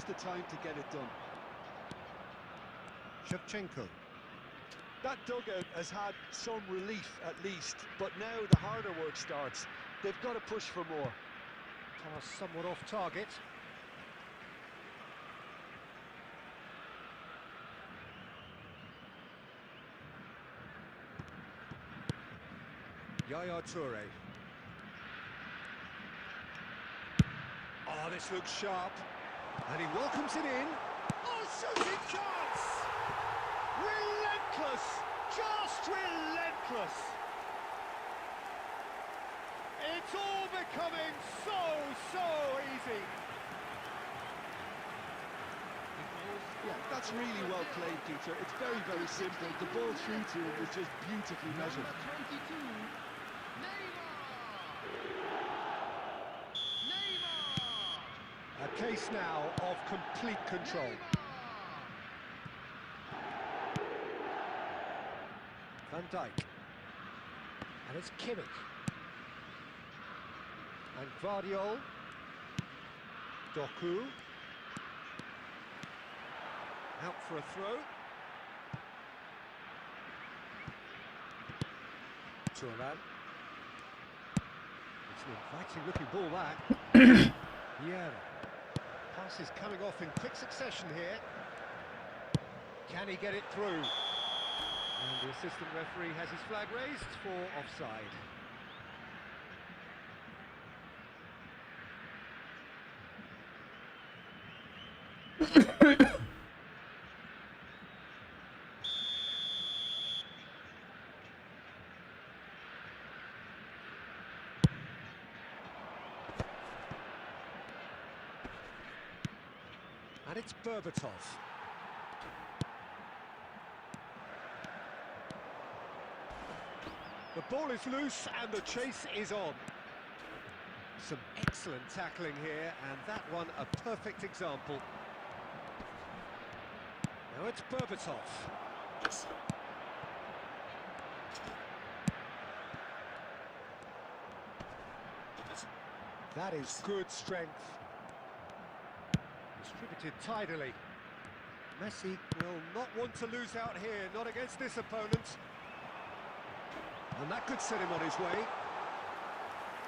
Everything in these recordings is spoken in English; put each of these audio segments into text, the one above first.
the time to get it done. Shevchenko. That dugout has had some relief at least, but now the harder work starts. They've got to push for more. Pass somewhat off target. Yaya Toure. Oh, this looks sharp. And he welcomes it in. Oh, shooting chance! Relentless! Just relentless! It's all becoming so easy. Yeah, that's really well played, Peter. It's very simple. The ball through to him was just beautifully measured. A case now of complete control. Van Dijk. And it's Kimmich. And Guardiola. Doku. Out for a throw. Turan. It's an inviting looking ball, that. Yeah. Passes coming off in quick succession here. Can he get it through? And the assistant referee has his flag raised for offside. And it's Berbatov. The ball is loose and the chase is on. Some excellent tackling here, and that one a perfect example. Now it's Berbatov. That is good strength. Distributed tidily. Messi will not want to lose out here, not against this opponent. And that could set him on his way.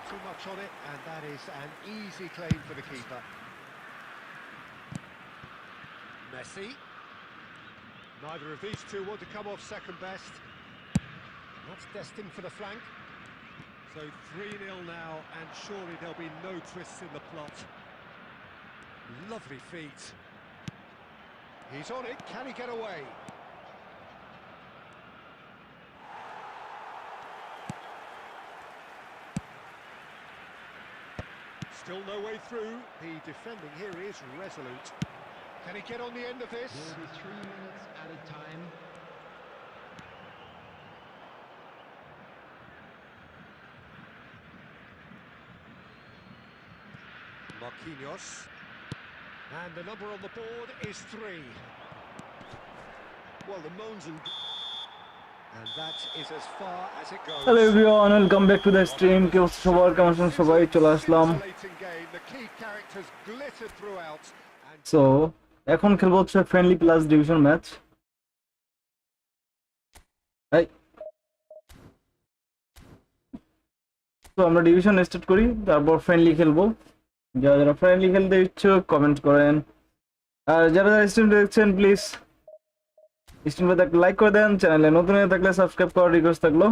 Too much on it, and that is an easy claim for the keeper. Messi. Neither of these two want to come off second best. That's destined for the flank. So 3-0 now, and surely there'll be no twists in the plot. Lovely feet. He's on it, can he get away? Still no way through. The defending here is resolute. Can he get on the end of this? Will be 3 minutes at a time. Marquinhos. And the number on the board is 3. Well, the moans and that is as far as it goes. Hello everyone, welcome back to the stream. কি অবস্থা সবার, কেমন আছেন সবাই? চলে আসলাম। So এখন খেলবো হচ্ছে ফ্রেন্ডলি প্লাস ডিভিশন ম্যাচ। তো আমরা ডিভিশন স্টার্ট করি, তারপর ফ্রেন্ডলি খেলবো। যারা যারা ফ্রেন্ডলি খেলতে ইচ্ছুক কমেন্ট করেন, আর যারা যারা স্ট্রিম দেখছেন প্লিজ স্ট্রিমে একটা লাইক করে দেন, চ্যানেলে নতুন হয়ে থাকলে সাবস্ক্রাইব করার রিকোয়েস্ট থাকলো।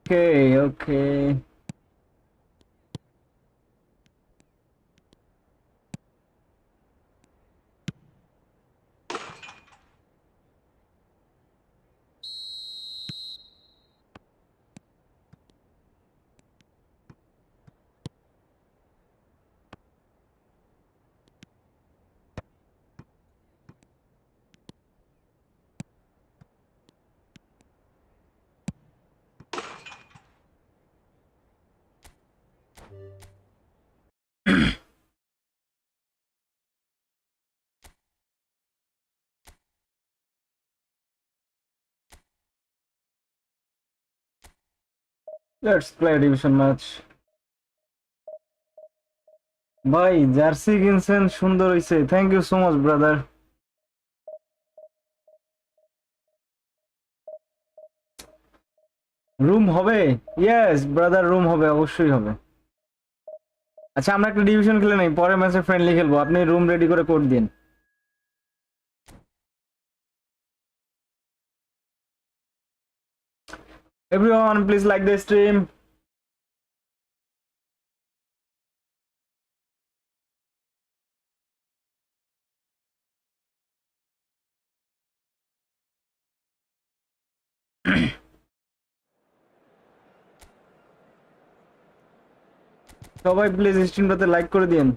Okay, okay. Let's play a division match. ভাই জার্সি কিনছেন, সুন্দর হইছে। Thank you so much brother. Room হবে? ইয়েস ব্রাদার, রুম হবে, অবশ্যই হবে। আচ্ছা আমরা একটা ডিভিশন খেলে নেই, পরে ম্যাচে ফ্রেন্ডলি খেলবো। আপনি রুম রেডি করে কোড দিন। Everyone please like the stream. সবাই প্লিজ স্ট্রিমটাতে লাইক করে দিন।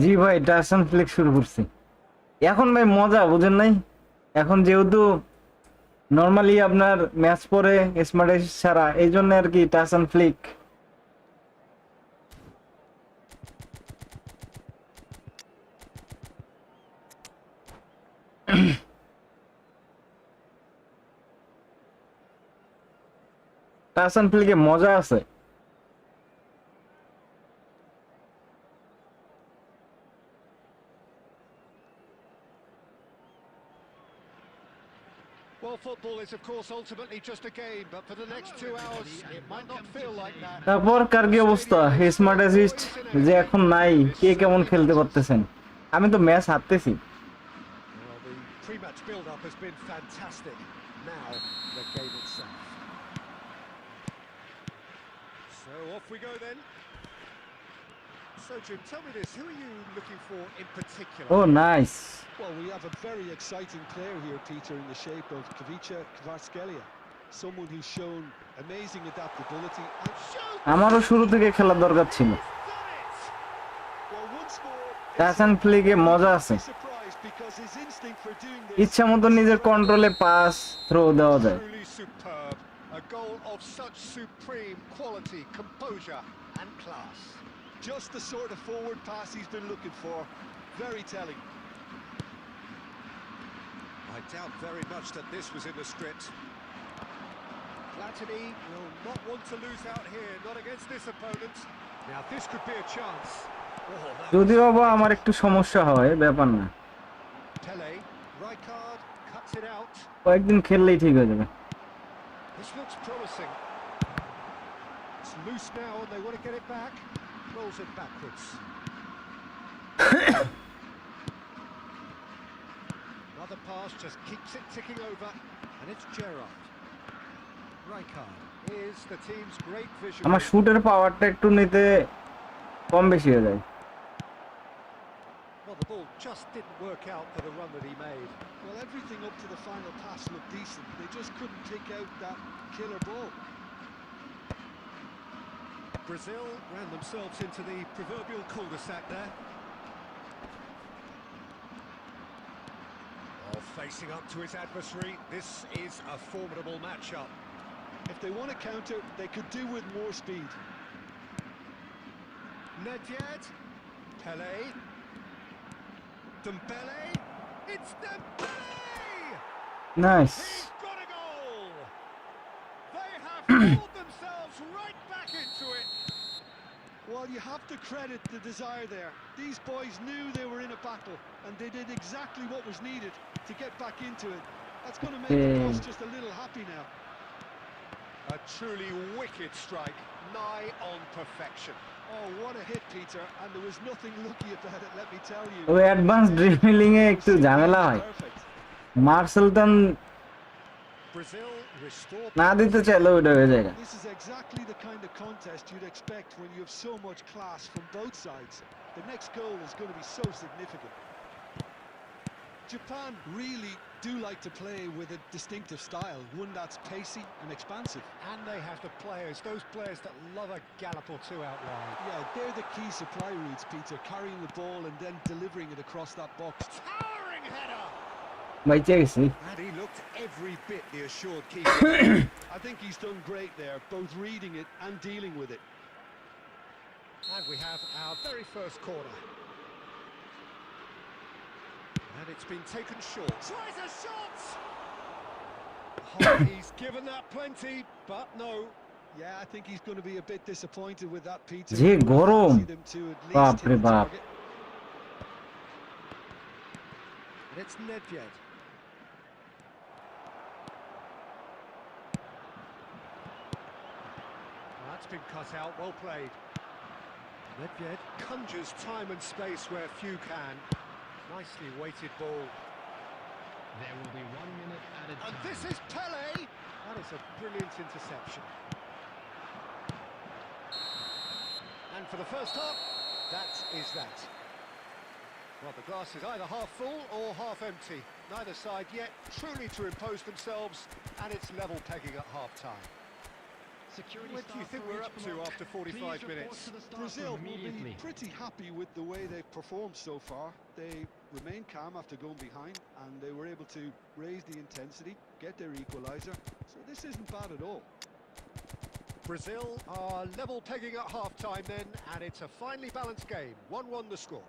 জি ভাই, টার্সন ফ্লিক শুরু করছি এখন ভাই, মজা বুঝেন নাই? এখন যেহেতু নরমালি আপনার ম্যাচ পরে স্মার্ট ছাড়া, এই জন্য আর কি টার্সন ফ্লিক। টার্সন ফ্লিকে মজা আছে। Well, football is of course ultimately just a game, but for the next 2 hours it might not feel like that. তারপর কার কি অবস্থা? স্মার্ট অ্যাসিস্ট যে এখন নাই, কে কেমন খেলতে পারতেছেন? আমি তো match হারতেছি। Well, the pre-match build-up has been fantastic. Now the game itself. So off we go then. So Jim, tell me this: who are you looking for in particular? Oh nice. Well, we have a very exciting player here, Peter, in the shape of Kavica Kvaratskhelia. Someone who's shown amazing adaptability and আমারও শুরু থেকে খেলার দরকার ছিল। well, once more, টার্সন ফ্লিকে মজা আছে, surprised because his instinct for doing this ইচ্ছা মতো নিজের কন্ট্রোলে পাস থ্রো দেওয়া যায়। truly superb. A goal of such supreme quality, composure and class. just the sort of forward pass he's been looking for. Very telling. I doubt very much that this was in the script. Platini will not want to lose out here, not against this opponent. Now this could be a chance. যদি বাবা আমার একটু সমস্যা হয়, ব্যাপার না, Pele, right card, cuts it out. কয়েকদিন খেললেই ঠিক হয়ে যাবে। This looks promising. It's loose now and they want to get it back. Rolls it backwards. Another pass just keeps it ticking over, and it's Gerrard. Rijkaard is the team's great vision. আমার শুটের পাওয়ারটা একটু নিতে কম বেশি হয়ে যায়। Well, the ball just didn't work out for the run that he made. Well, everything up to the final pass looked decent. They just couldn't pick out that killer ball. Brazil ran themselves into the proverbial cul-de-sac there. Oh, facing up to his adversary, this is a formidable matchup. If they want to counter, they could do with more speed. Nedved, Pele, Dembele, it's Dembele! Nice. He's got a goal! They have pulled themselves right back into it. Well, you have to credit the desire there. These boys knew they were in a battle, and they did exactly what was needed to get back into it. That's going to make the boss just a little happy now. A truly wicked strike, nigh on perfection. Oh, what a hit, Peter, and there was nothing lucky about it, let me tell you. ওই advance dribbling এ একটু ঝামেলা হয় মার্সেলটন Brazil restore না দিতে চাইলে ওটা হয়ে যায় This is exactly the kind of contest you'd expect when you have so much class from both sides. The next goal is going to be so significant. Japan really do like to play with a distinctive style, one that's pacey and expansive. And they have the players, those players that love a gallop or two out wide. Yeah, they're the key supply routes, Peter, carrying the ball and then delivering it across that box. Towering header! বাইচে গেছি And he looked every bit the assured keeper. I think he's done great there, both reading it and dealing with it. And we have our very first corner. And it's been taken short. Tries a shot! Oh, he's given that plenty, but no. Yeah, I think he's going to be a bit disappointed with that, Peter. যে গরম See them to at least বাপ hit রে the বাপ target. And it's Nedved. That's been cut out, well played. Nedved conjures time and space where few can. Nicely weighted ball. There will be 1 minute added And time. this is Pele! That is a brilliant interception. And for the first half, that is that. Well, the glass is either half full or half empty. Neither side yet truly to impose themselves, and it's level pegging at half-time. Security What do you staff think for we're each up to block. after 45 Please report minutes? to the staff Brazil room will immediately. be pretty happy with the way they've performed so far. They remain calm after going behind, and they were able to raise the intensity, get their equaliser. So this isn't bad at all. Brazil are level pegging at half-time then, and it's a finely balanced game. 1-1 the score.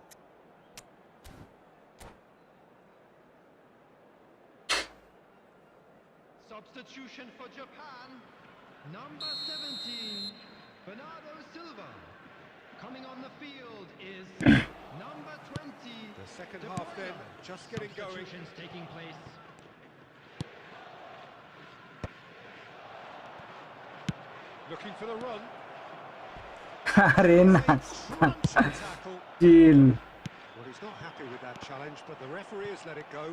Substitution for Japan. Number 17, Bernardo Silva. Coming on the field is number 20. The second half then, just getting going. Substitutions taking place. Looking for the run. আরে না Crunching tackle. Chill Well, he's not happy with that challenge, but the referee has let it go.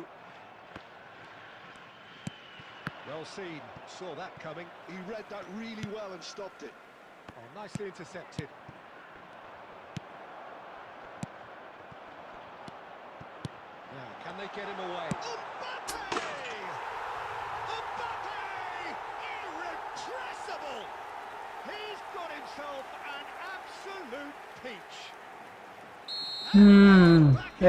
Well seen, saw that coming. He read that really well and stopped it. Oh, nicely intercepted. Now, can they get him away? Mbappe! Mbappe! Irrepressible! He's got himself an absolute peach.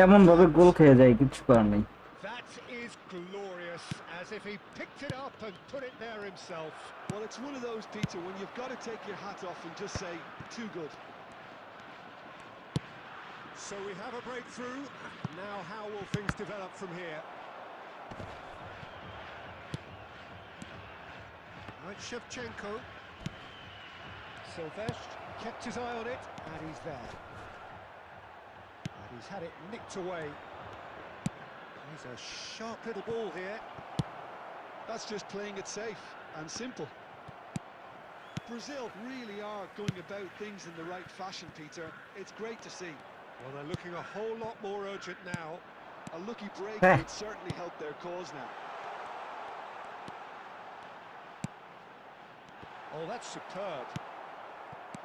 এমন ভাবে গোল খেয়ে যায় কিছু করার নেই That is glorious, as if he picked it up and put it there himself. Well, it's one of those, Peter, when you've got to take your hat off and just say, too good. So we have a breakthrough. Now how will things develop from here? Right, Shevchenko. Silvestre kept his eye on it, and he's there. And he's had it nicked away. He's a sharp little ball here. That's just playing it safe and simple. Brazil really are going about things in the right fashion, Peter. It's great to see. Well, they're looking a whole lot more urgent now. A lucky break would certainly help their cause now. Oh, that's superb.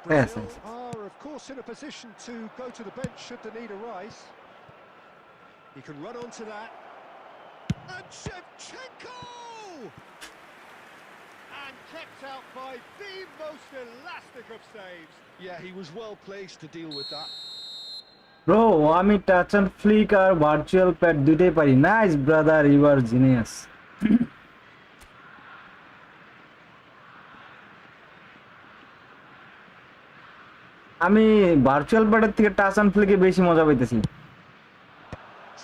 Yes, Brazil yes. are, of course, in a position to go to the bench should the need arise. He can run onto that. And Shevchenko! And kept out by the most elastic of saves. Yeah, he was well placed to deal with that. Bro, আমি touch and flick আর virtual pad দুটোই পারি। Nice brother, you are genius. আমি virtual প্যাডের থেকে touch and ফ্লিকে বেশি মজা পাইতেছি,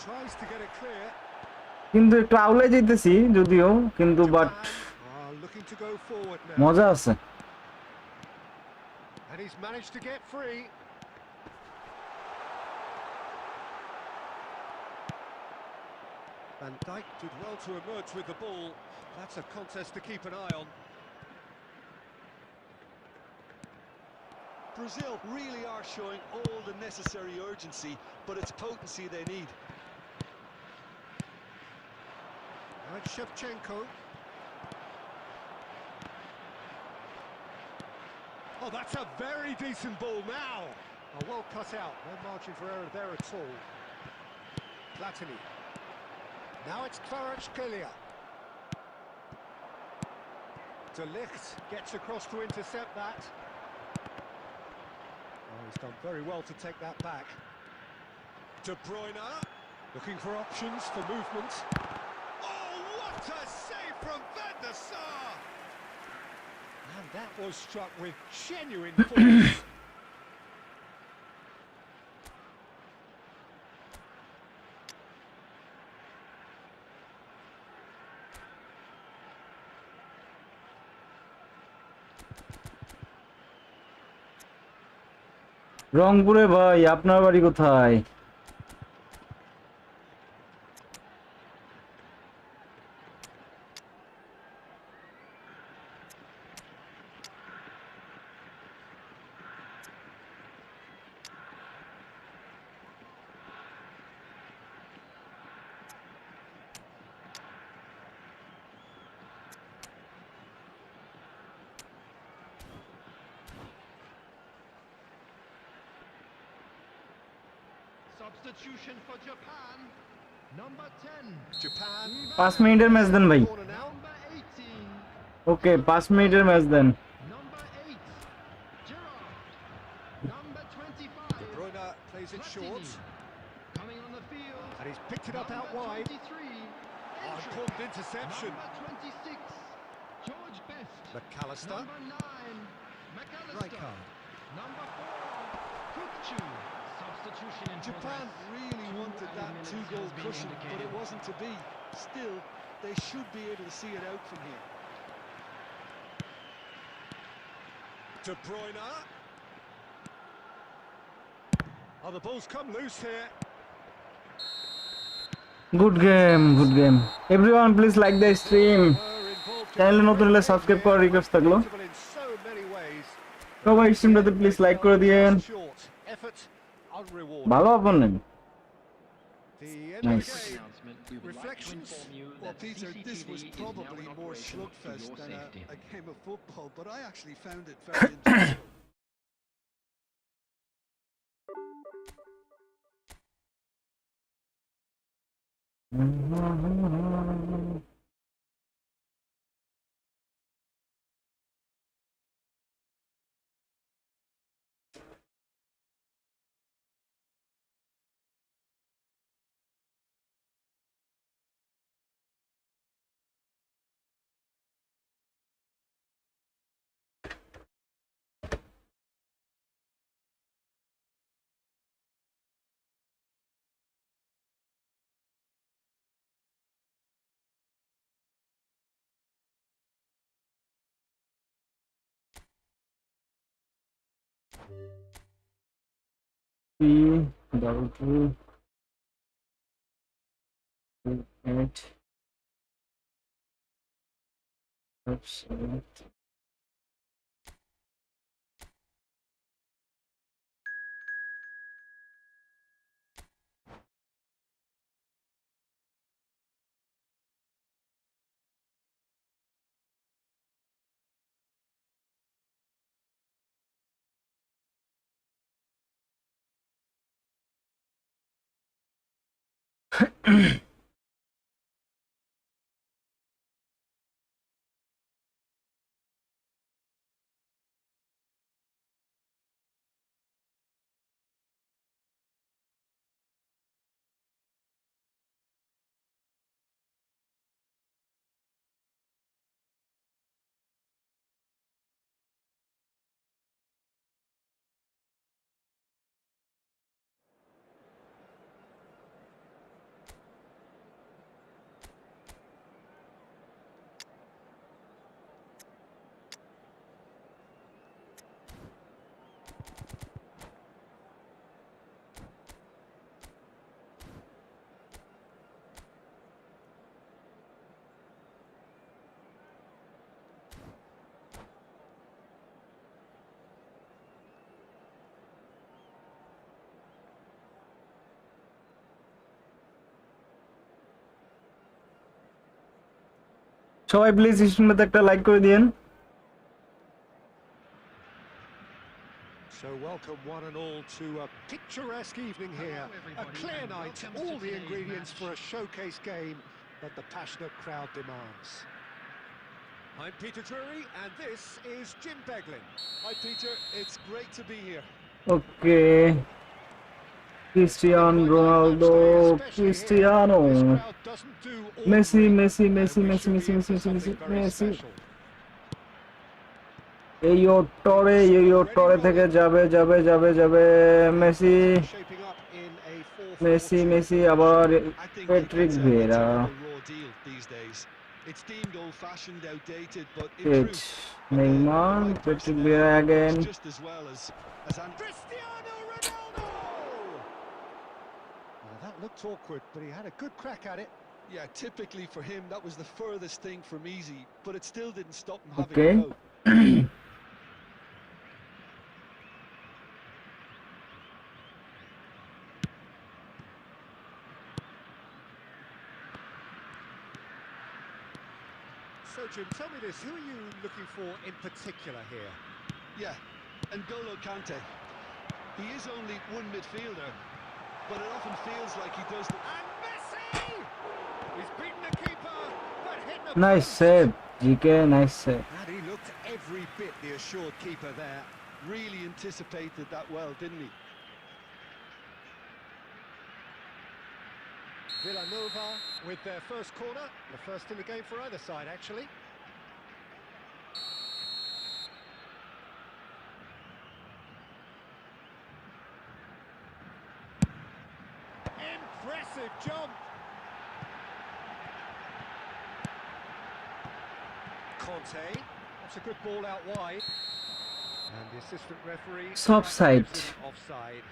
Tries to get it clear. কিন্তু একটু আউলে যাইতেছি যদিও, কিন্তু but Japan are looking to go forward now. মজা আছে। And he's managed to get free. Van Dijk did well to emerge with the ball. That's a contest to keep an eye on. Brazil really are showing all the necessary urgency, but it's potency they need. And Shevchenko. Oh, that's a very decent ball now. Oh, well cut out. No margin for error there at all. Platini. Now it's Kvaratskhelia. De Ligt gets across to intercept that. Oh, he's done very well to take that back. De Bruyne, looking for options for movement. Oh, what a save from Van der Sar! And that was struck with genuine force. রংপুরে ভাই, আপনার বাড়ি কোথায়? Substitution for Japan. Number 10. Japan. 5 মিনিটের match দেন ভাই। Corner now. Number 18. ওকে, 5 মিনিটের match then. Number 8. Gerrard. Number De 25. Bruyne plays it short. Platini. Coming on the field. And he's picked it up out Number wide. 23. Oh, Entry. important interception. Number 26. George Best. McAllister. Number 9. McAllister. Rijkaard. Number 4. Kukchu. Substitution in Japan progress. really wanted that minutes two-goal has been cushion, but indicated. it wasn't to be. Still, they should be able to see it out from here. De Bruyne. Oh, the ball's come loose here. Good game, good game. Everyone please like the stream. Were involved in চ্যানেলে a নতুন হলে great subscribe game, করার request থাকলো। notable in so many ways. সবাই স্ট্রিমটাতে please like করে দিয়েন। Short effort unrewarded. ভালো opponent. The end Nice. of the game. Announcement. We would like to Reflections? inform you Well, that Peter, this CCTV was is now probably in more operation for slugfest your than safety. a game of football, but I actually found it very interesting. Double two, 8, 7. সবাই please স্ট্রিমে একটা like করে দিন। So welcome one and all to a picturesque evening here. A clear night, all the ingredients for a showcase game that the passionate crowd demands. I'm Peter Drury and this is Jim Beglin. Hi Peter, it's great to be here. Okay, Cristiano Ronaldo, Cristiano, Messi Messi Messi Messi Messi Messi Messi Messi Messi, এই টরে থেকে যাবে যাবে যাবে যাবে Messi Messi Messi, আবার Patrick Vieira. It's deemed old-fashioned, outdated, but in It truth, Neymar, Patrick Vieira again. just as well as Cristiano Ronaldo! Well, that looked awkward, but he had a good crack at it. yeah, typically for him that was the furthest thing from easy, but it still didn't stop him having Okay. a go. So, Jim, tell me this, who are you looking for in particular here? Yeah, N'Golo Kante. He is only one midfielder, but it often feels like he does the... And Messi! He's beaten the keeper, but hit the Nice post. save, GK, nice save. And he looked every bit the assured keeper there. Really anticipated that well, didn't he? Villanova with their first corner, the first in the game for either side, actually. Impressive jump. Conte, that's a good ball out wide. And the assistant referee... It's offside. Offside.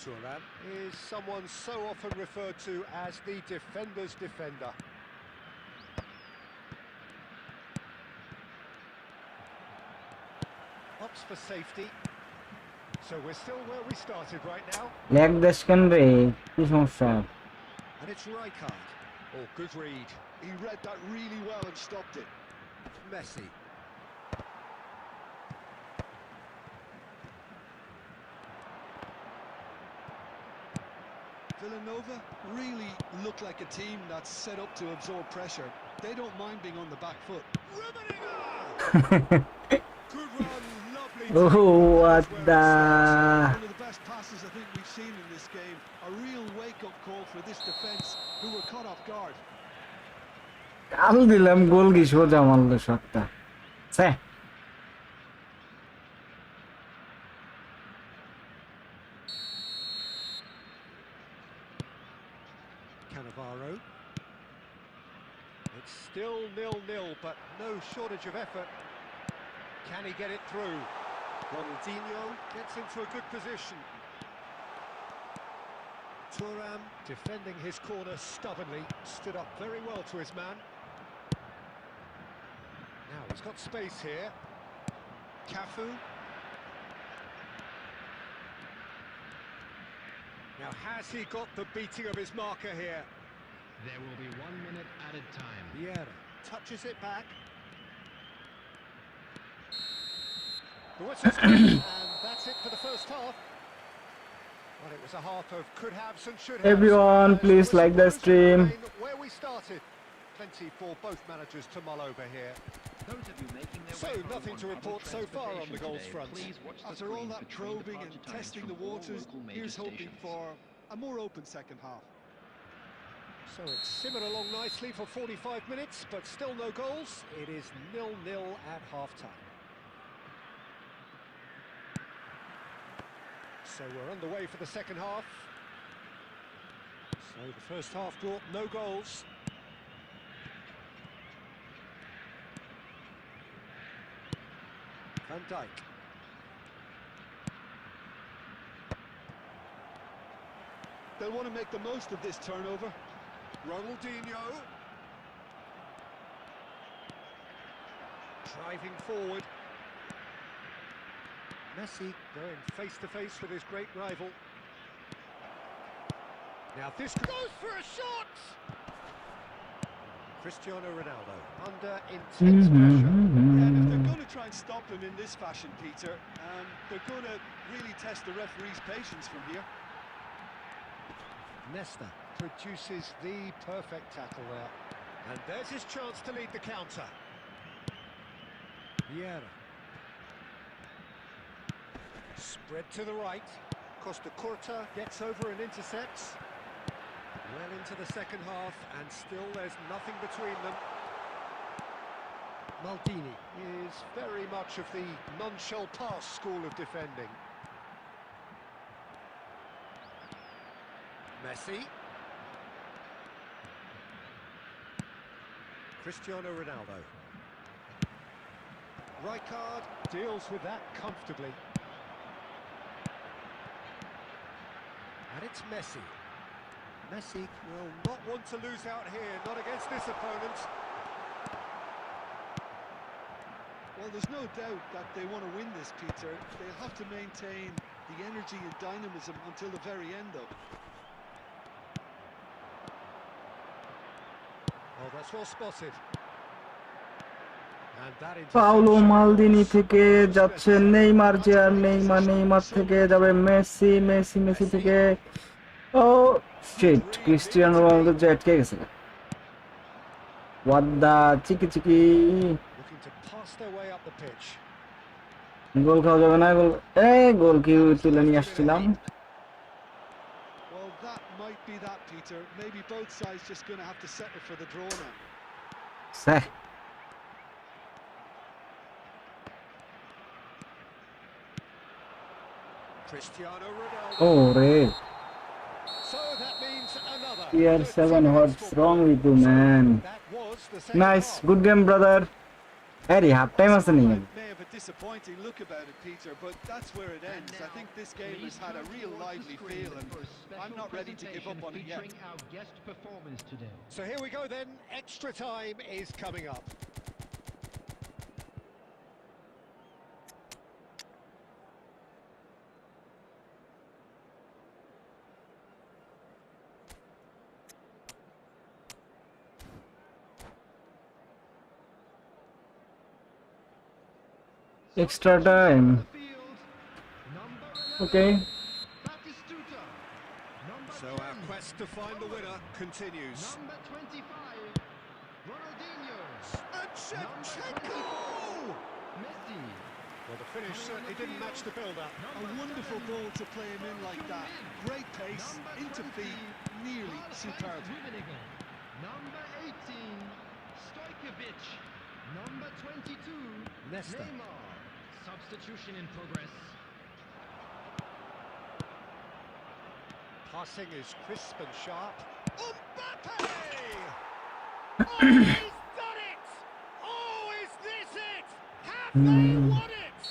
Thuram is someone so often referred to as the defender's defender. Opts for safety. So we're still where we started right now. Leg দেশ কেন রে, কি সমস্যা? And it's Rijkaard. Oh, good read. He read that really well and stopped it. Messi. Villanova really look like a team that's set up to absorb pressure. They don't mind being on the back foot. Rummenigge! Good run, lovely. Oh, what the... One of the best passes I think we've seen in this game. A real wake-up call for this defence, who were caught off guard. কাল দিলাম গোল কি সোজা মারলো শটটা। সে Cannavaro. It's still 0-0, but no shortage of effort. Can he get it through? Ronaldinho gets into a good position. Thuram defending his corner stubbornly, stood up very well to his man. Now he's got space here. Cafu. Now, has he got the beating of his marker here? There will be 1 minute added time. Vieira touches it back. The whistle's gone, and that's it for the first half. Well, it was a half of could-haves and should-haves. Everyone, please like the stream. Where we started. Plenty for both managers to mull over here. Those of you making their So, way home nothing on to public report so far on the goals today, front. please watch the After all screen that for train probing departure and times testing the from all waters, local major here's hoping stations. for a more open second half. So it's simmered along nicely for 45 minutes, but still no goals. It is 0-0 at half-time. So we're underway for the second half. So the first half brought no goals. Van Dijk. They'll want to make the most of this turnover. Ronaldinho. Driving forward. Messi going face-to-face with his great rival. Now this goes for a shot! Cristiano Ronaldo under intense pressure. And if they're going to try and stop him in this fashion, Peter, they're going to really test the referee's patience from here. Nesta produces the perfect tackle there. And there's his chance to lead the counter. Vieira. Spread to the right. Costa Curta gets over and intercepts. Well into the second half, and still there's nothing between them. Maldini is very much of the non-shall-pass school of defending. Messi. Cristiano Ronaldo. Rijkaard deals with that comfortably. And it's Messi. Messi will not want to lose out here, not against this opponent. Well, there's no doubt that they want to win this, Peter. They'll have to maintain the energy and dynamism until the very end, though. Oh, that's well spotted. And that Paulo interception মালদিনি was থেকে most যাচ্ছে necessary. Neymar, chair Neymar থেকে যাবে Messi, Messi থেকে ও sheet, Cristiano Ronaldo যে আটকে গেছে। ওয়াদ্দা চিকি Looking to pass their way up the pitch. গোল খাওয়া যাবে না, গোল কি তুলে নিয়ে আসছিলাম। Well, that might be that, Peter. Maybe both sides just going to have to settle for the draw now. স্যাহ, Cristiano Ronaldo. ওরে So that means another. CR7, what's wrong with you, man? That was the second Nice, half. good game, brother. Eddie, half time আছে নি? May have a disappointing look about it, Peter, but that's where it ends. I think this game has had a real lively feel, and I'm not ready to give up on it yet. Our guest performance today. So here we go then. Extra time is coming up. Extra time. Okay. So our quest to find the winner continues. Number 25, Ronaldinho. And Shevchenko! Messi. Well, the finish certainly didn't match the build-up. A wonderful ball to play him in like that. Great pace, into feet, nearly superb. Number 18, Stojkovic. Number 22, Nesta. Neymar. Substitution in progress. Passing is crisp and sharp. Mbappe! Oh, he's done it! Oh, is this it? Have they won it?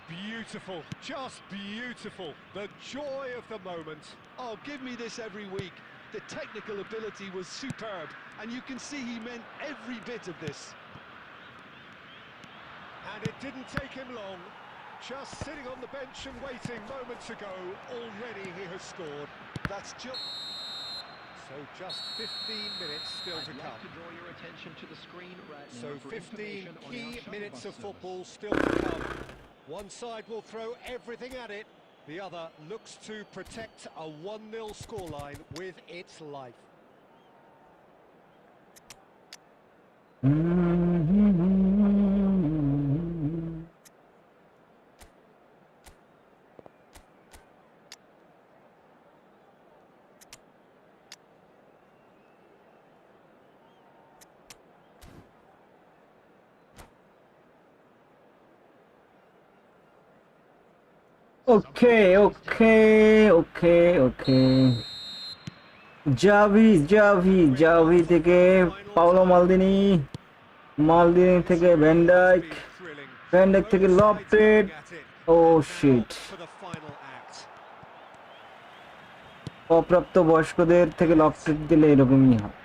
Beautiful, just beautiful. The joy of the moment. Oh, give me this every week. The technical ability was superb, and you can see he meant every bit of this. And it didn't take him long. Just sitting on the bench and waiting moments ago. Already he has scored. That's just... So just 15 minutes still to come. To draw your attention to the screen right now So for 15 information on key our shuttle minutes bus of service. football still to come. One side will throw everything at it. The other looks to protect a 1-0 scoreline with its life. Okay. Xavi থেকে Paolo Maldini থেকে van Dijk থেকে lofted ও sheet অপ্রাপ্ত বয়স্কদের থেকে lofted দিলে এরকমই হয়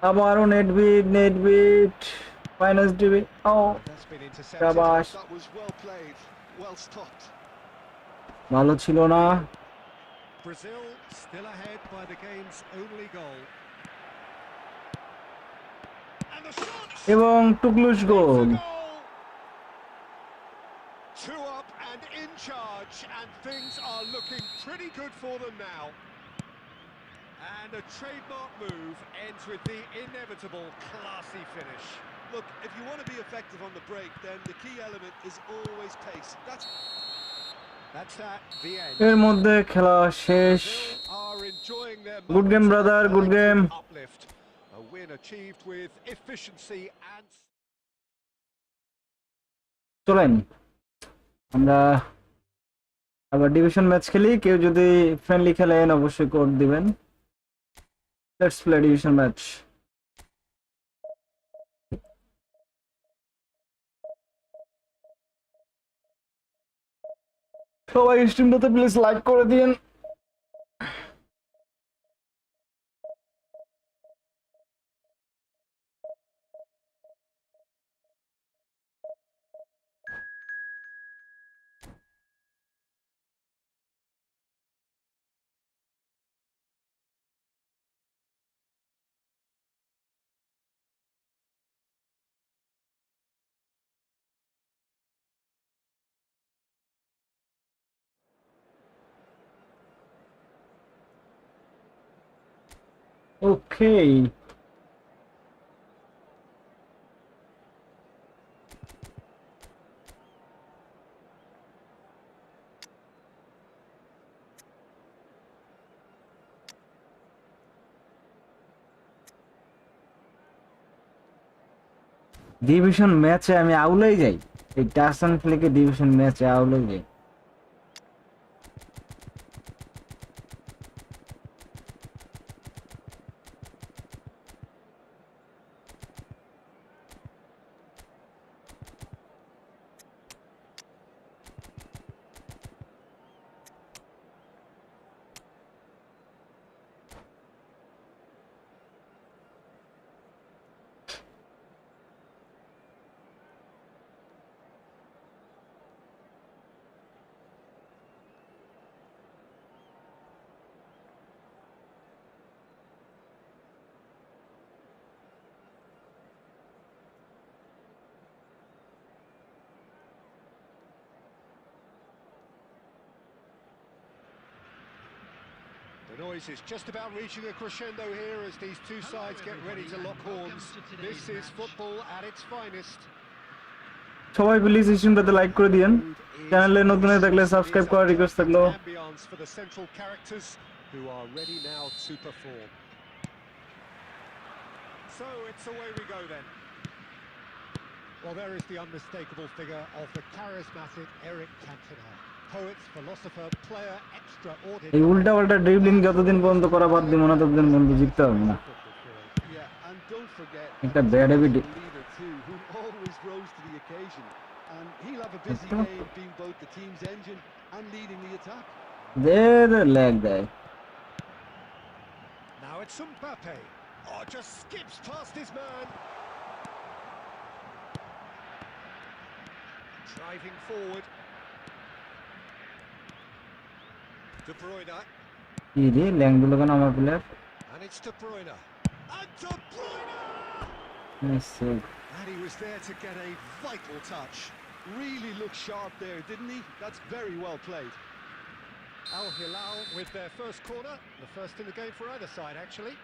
আবারও নেটবিট ফাইনাস DB ও শাবাশ ভালো ছিল না Brazil still ahead by the game's only goal. And the shot! এবং টুকলুস গোল 2 up and in charge, and things are looking pretty good for them now. And a trademark move ends with the inevitable classy finish. Look, if you want to be effective on the break, then the key element is always pace. That's at the end. এর মধ্যে খেলা শেষ Are enjoying their good game brother good game uplift. A win achieved with efficiency and চলেন আমরা আবার division match খেলি কেউ যদি ফ্রেন্ডলি খেলেন অবশ্যই কোড দিবেন লেটস প্লে ডিভিশন ম্যাচ সবাই স্ট্রিমটাতে প্লিজ লাইক করে দিন Okay. ডিভিশন ম্যাচে আমি আউলাই যাই এই টাসন ফ্লিকে ডিভিশন ম্যাচে আউলাই যাই the noise is just about reaching a crescendo here as these two sides get ready to lock horns. This is football at its finest. সবাই প্লিজ স্ট্রিমটাতে লাইক করে দিয়েন চ্যানেলে নতুন হয়ে থাকলে সাবস্ক্রাইব করার রিকোয়েস্ট থাকলো Ambience for the central characters who are ready now to perform. So it's away we go then. Well, there is the unmistakable figure of the charismatic Eric Cantona. Poet, philosopher, player, extraordinary. এই উল্টাপাল্টা dribbling যতদিন পর্যন্ত করা বাদ দিব না ততদিন পর্যন্ত জিততে হবে না yeah, and don't forget একটা bad habit leader too, who always rose to the occasion, and he'll have a busy game being both the team's engine and leading the attack. There leg দেয় Now it's Mbappe. Oh, just skips past his man. Driving forward. De Bruyne. কি রে ল্যাং দিল কেন আমার player? And it's De Bruyne. And De Bruyne! Messi. And he was there to get a vital touch. Really looked sharp there, didn't he? That's very well played. Al Hilal with their first corner, the first in the game for either side, actually.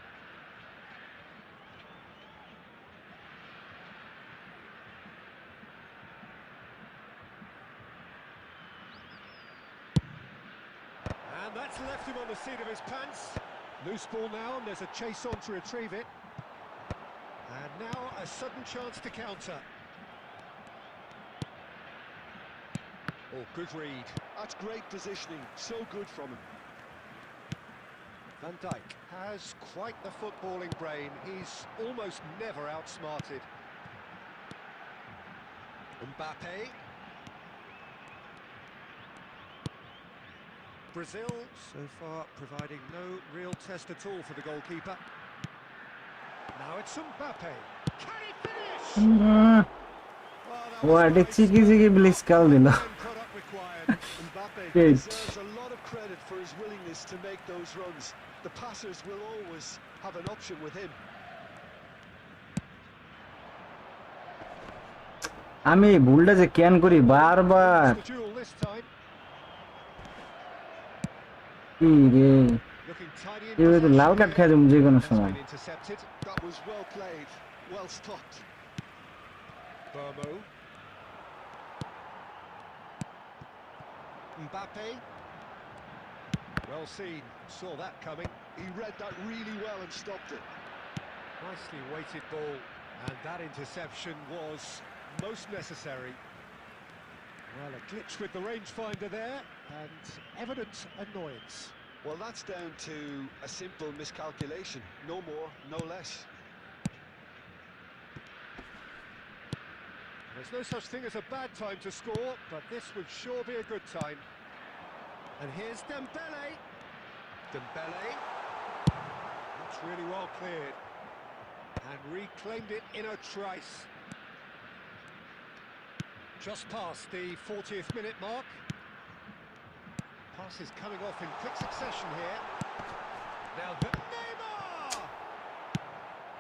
And that's left him on the seat of his pants. Loose ball now, and there's a chase on to retrieve it. And now a sudden chance to counter. Oh, good read. That's great positioning, so good from him. Van Dijk has quite the footballing brain. He's almost never outsmarted. Mbappe. Brazil, so far, providing no real test at all for the goalkeeper. Now it's Mbappe. Can he finish? Well, that was What a nice. cheeky blitzkal দিল। End product required. Mbappe Good. deserves a lot of credit for his willingness to make those runs. The passers will always have an option with him. আমি এই ভুলটা যে কেন করি বারবার। The duel this time. কি রে Looking tidy in এবার তো লাল কার্ড খাই দেবো যে কোনো That's সময়। been intercepted. That was well played, well stopped. Burmo. Mbappe. Well seen. Saw that coming. He read that really well and stopped it. Nicely weighted ball. And that interception was most necessary. Well, a glitch with the rangefinder there. And evident annoyance. Well, that's down to a simple miscalculation. No more, no less. There's no such thing as a bad time to score, but this would sure be a good time. And here's Dembele. Dembele. That's really well cleared. And reclaimed it in a trice. Just past the 40th minute mark. Pass is coming off in quick succession here. Now the Neymar!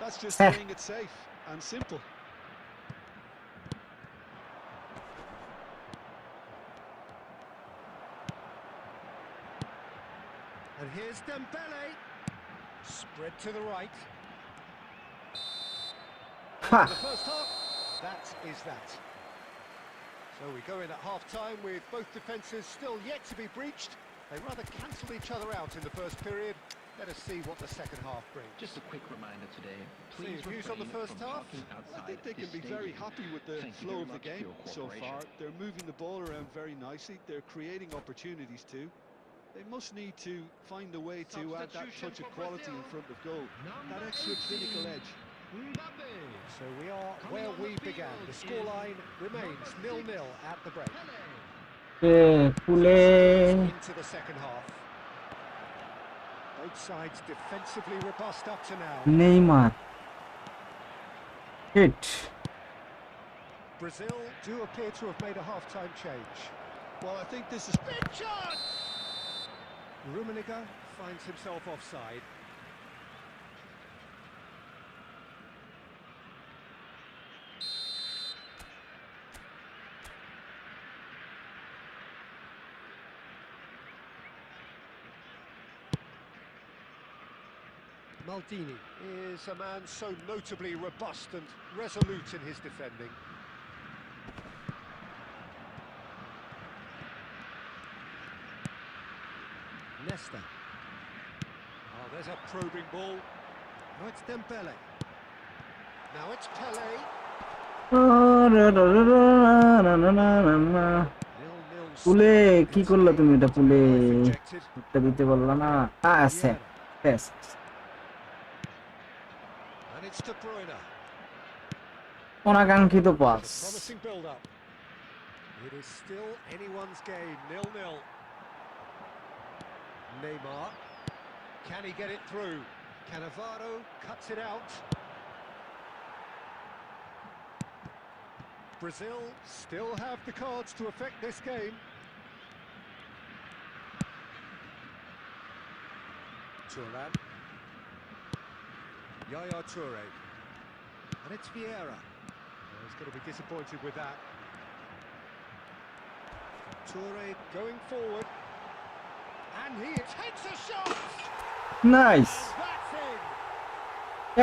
That's just playing it safe and simple. And here's Dembele. Spread to the right. Ha! The first half, that is that. So we go in at half-time with both defences still yet to be breached. They rather cancelled each other out in the first period. Let us see what the second half brings. Just a quick reminder today, See please your views on the refrain first from half? talking I outside think they this can be very stadium. happy with the Thank you flow very of the much for game your so cooperation. far. They're moving the ball around very nicely. They're creating opportunities too. They must need to find a way to add that touch of quality in front of goal. That extra clinical edge. Mbappe. So we are where we began. The scoreline remains 0-0 at the break. ফুলে Into the second half. Both sides defensively robust up to now. Neymar hit Brazil do appear to have made a half-time change. Well, I think this is... Big chance! Rummenigge finds himself offside. Maldini is a man so notably robust and resolute in his defending. Nesta. Oh, there's a probing ball. Now it's Dembele. Now it's Pele. 0-0 পুলে কি করলা তুমি এটা পুলে rejected. একটা দিতে বললা না আছে yes And it's De Bruyne. অনাকাঙ্ক্ষিত pass Promising build-up. It is still anyone's game, 0-0. Neymar. Can he get it through? Cannavaro cuts it out. Brazil still have the cards to affect this game. Turan. Yaya Toure. And it's Vieira. Oh, he's got to be disappointed with that. Toure going forward. And he takes a shot! Nice, That's in!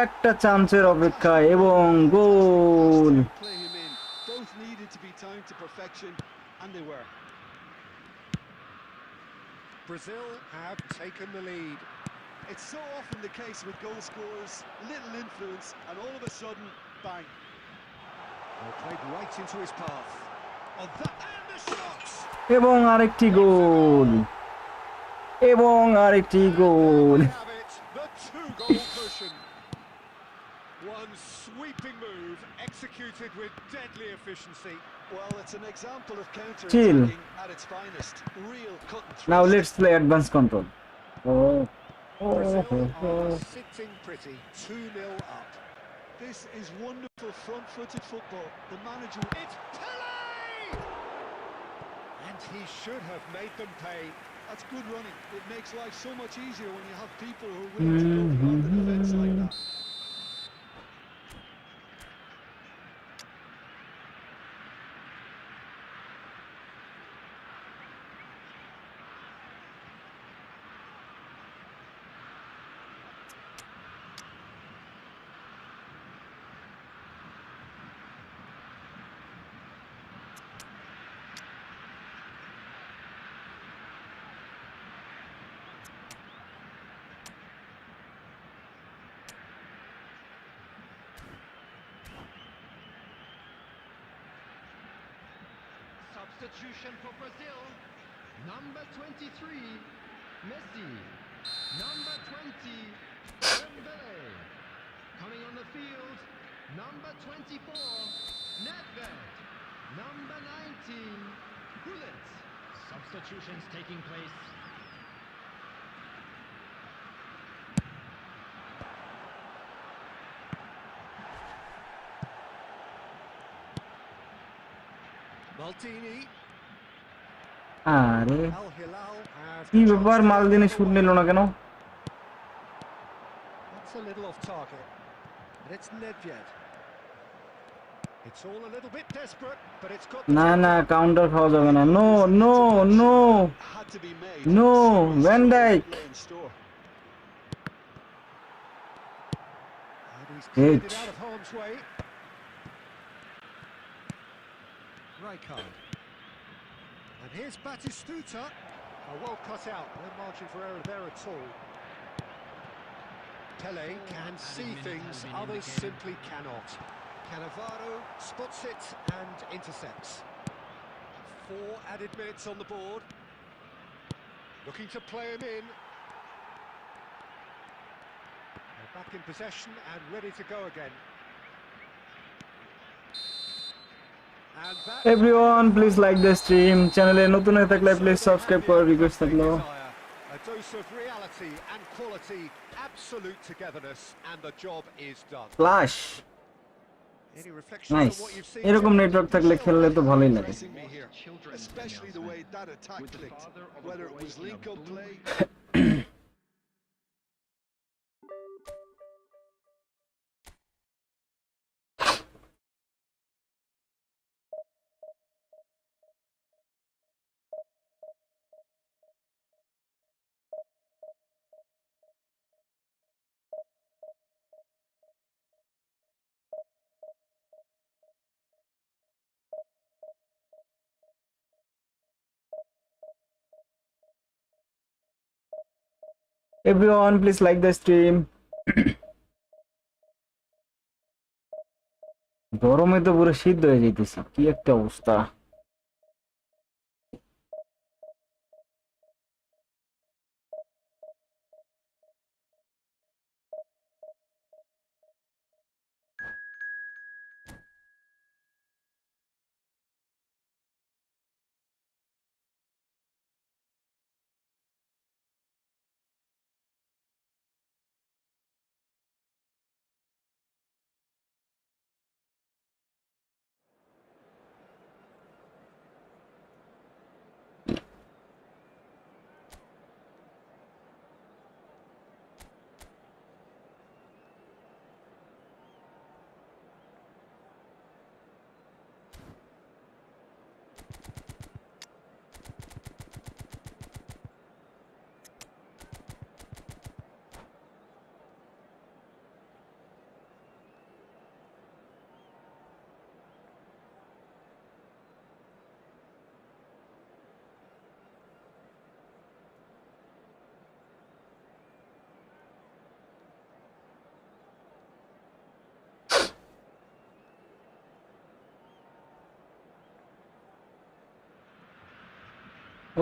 একটা চান্সের অপেক্ষা এবং গোল। Play him in. Both needed to be timed to perfection, and they were. Brazil have taken the lead. It's so often the case with goal scorers, little influence, and all of a sudden, bang. Well, played right into his path. Oh, that and the shots! এবং আরেকটি গোল, এবং আরেকটি গোল। We have it, the two-goal cushion. One sweeping move executed with deadly efficiency. Well, it's an example of Chill. counter-attacking at its finest. Real cut and thrust. Now let's play advanced control. Brazil are sitting pretty, 2-0 up. This is wonderful front-footed football. The manager... It's Pele! And he should have made them pay. That's good running. It makes life so much easier when you have people who are willing to go beyond the defence like that. Substitution for Brazil. Number 23, Messi. Number 20, pele. Coming on the field, number 24, Nedved. Number 19, Bullet. Substitutions taking place. Maldini. আরে Al Hilal have কি the ব্যাপার, chance to মালদিনি get shoot away. নিল না কেন? That's a little off target. And it's Nedved. It's all a little bit desperate, but it's got the না job না, done. Counter খাওয়া যাবে না। No no no Had to be made. No, Serious Van skill Dijk. lay in store. And he's cleared Hit. it out of harm's way. Rijkaard. And here's Batistuta. Oh, well cut out. No margin for error there at all. Pele can see things others simply cannot. Cannavaro spots it and intercepts. 4 added minutes on the board. Looking to play him in. They're back in possession and ready to go again. And that's everyone please like the stream, চ্যানেলে নতুন হয়ে থাকলে please subscribe করার request থাকলো। A dose of reality and quality, absolute togetherness, and the job is done. ফ্লাশ Any reflections nice, on what you've seen? এরকম network থাকলে খেললে তো ভালোই লাগে। Impressing me here, especially the way that attack clicked. Whether it was link-up play. Everyone please like the stream. গরমে তো পুরো সিদ্ধ হয়ে যাইতেছি, কি একটা অবস্থা।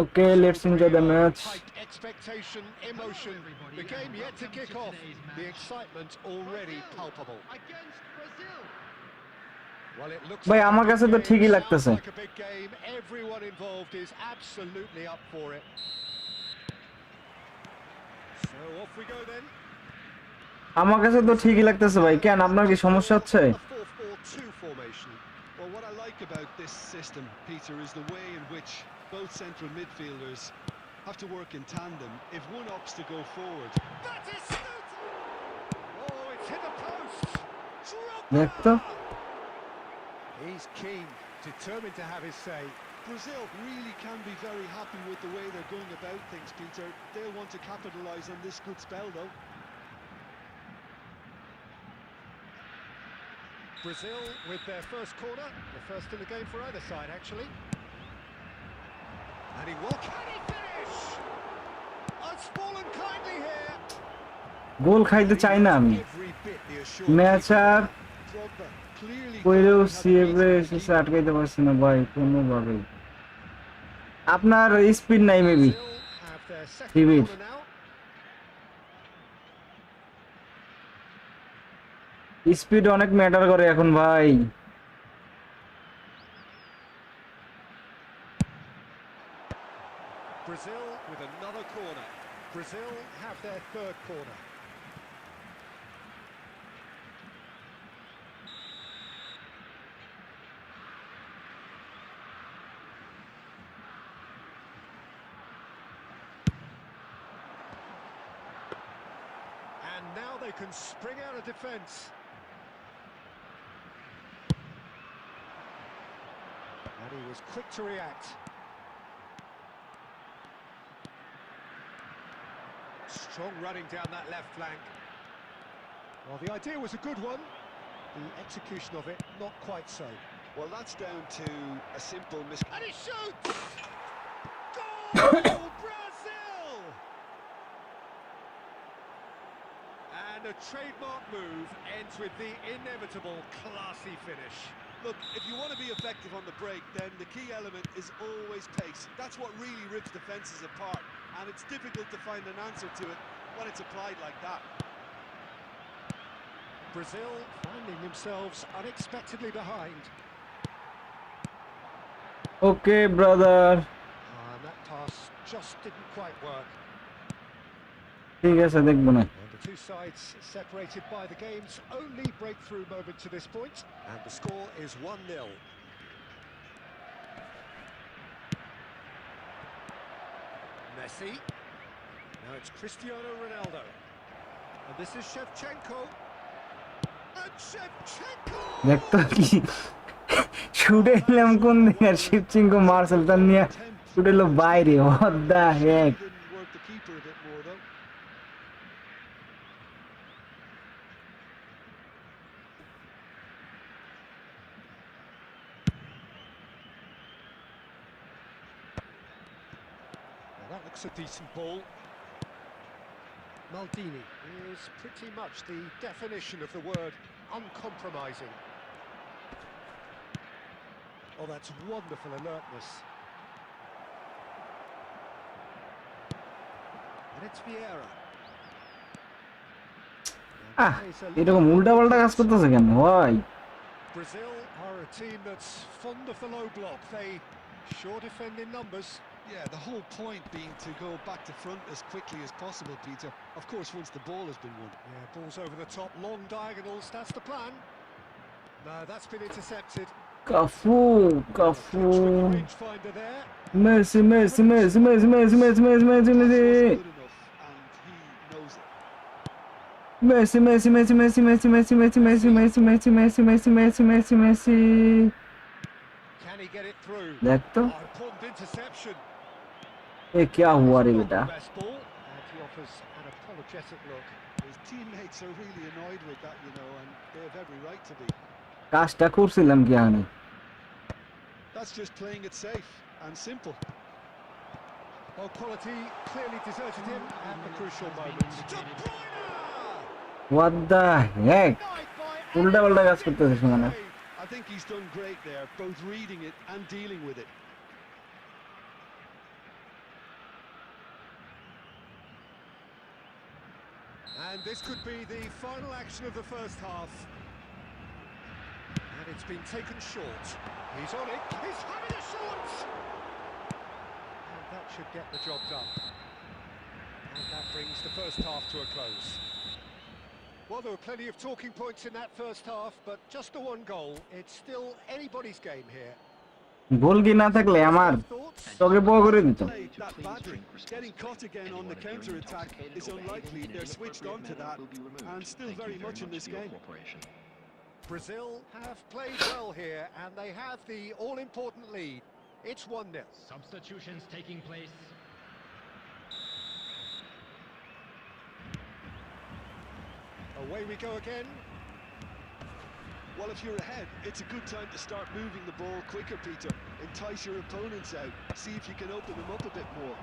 Okay, let's enjoy the match. Hype, expectation, emotion. The game yet to kick off. The excitement already palpable. Against Brazil. Well, it looks ভাই like a আমার big কাছে তো game, ঠিকই sounds লাগতেছে। like a big game. Everyone involved is absolutely up for it. So off we go then. আমার কাছে তো ঠিকই লাগতেছে ভাই, কেন আপনার কি সমস্যা হচ্ছে? A 4-4-2 formation. Well, what I like about this system, Peter, is the way in which both central midfielders have to work in tandem. If one opts to go forward, That is shoot! Oh, it's hit the post. দেখ তো। He's keen, determined to have his say. Brazil really can be very happy with the way they're going about things, Peter. They'll want to capitalise on this good spell, though. Brazil with their first corner, the first in the game for either side, actually. And he will. Can he finish? Oh, it's fallen kindly here. গোল খাইতে চাই না আমি। Every bit the assured match আর Drogba clearly কইলেও thought he had সিএভে the এসে আটকাইতে পারছি না ভাই কোনোভাবেই। আপনার স্পিড নাই maybe. Brazil have their second David. corner now. Speed অনেক ম্যাটার করে এখন ভাই। Brazil with another corner. Brazil have their third corner. And now they can spring out of defence. And he was quick to react. Strong running down that left flank. Well, the idea was a good one. The execution of it, not quite so. Well, that's down to a simple And he shoots! Goal, Brazil! And a trademark move ends with the inevitable classy finish. Look, if you want to be effective on the break, then the key element is always pace. That's what really rips defences apart, and it's difficult to find an answer to it when it's applied like that. Brazil finding themselves unexpectedly behind. Okay brother, And that pass just didn't quite work. ঠিক আছে দেখবো না। And the two sides separated by the game's only breakthrough moment to this point. And the score is 1-0. Messi. Now it's Cristiano Ronaldo. And this is Shevchenko. And Shevchenko! দেখ তো কি শুটে এলাম কোন দিকে, আর শিবচিঙ্কো মার্সেল তার নিয়ে শুটে এলো বাইরে। What the Heck. Didn't work the keeper a bit more, though. Well, that looks a decent ball. Maldini is pretty much the definition of the word uncompromising. Oh, that's wonderful alertness. And it's Vieira. আহ এরকম উল্টা পাল্টা কাজ করতেছে কেন ভাই? Brazil are a team that's fond of the low block. They sure defend in numbers. Yeah, the whole point being to go back to front as quickly as possible, Peter. Of course, once the ball has been won. Yeah, balls over the top, long diagonals, that's the plan. No, that's been intercepted. Cafu Cafu Rangefinder there. Messi Messi Messi Messi Messi Messi Messi Messi Messi Good enough, and he knows it. Messi Messi Messi Messi Messi Messi Messi Messi Messi Messi Messi Messi Messi Messi Messi. Can he get it through? দেখ তো Oh, important interception. এ क्या हुआ রে বেটা? Best ball, and he offers an apologetic look. His teammates are really annoyed with that, you know, and they have every right to be. কাজটা করছিলাম কি আমি? That's just playing it safe and simple. Well, quality clearly deserted him at the crucial moment. De Bruyne! What the Heck? Denied by উল্টা পাল্টা কাজ করতেছে মানে। I think he's done great there, both reading it and dealing with it. And this could be the final action of the first half. And it's been taken short. He's on it. He's having a shot! And that should get the job done. And that brings the first half to a close. Well, there were plenty of talking points in that first half, but just the one goal. It's still anybody's game here. গোল কি না থাকলে আমার তোকে বল করে দিত Played that badly. Getting caught again on the counter-attack is unlikely. They're switched on to that and still very much in this game. Brazil have played well here, and they have the all-important lead. It's 1-0. Substitutions taking place. Away we go again. Well, if you're ahead, it's a good time to start moving the ball quicker, Peter. Entice your opponents out. See if you can open them up a bit more.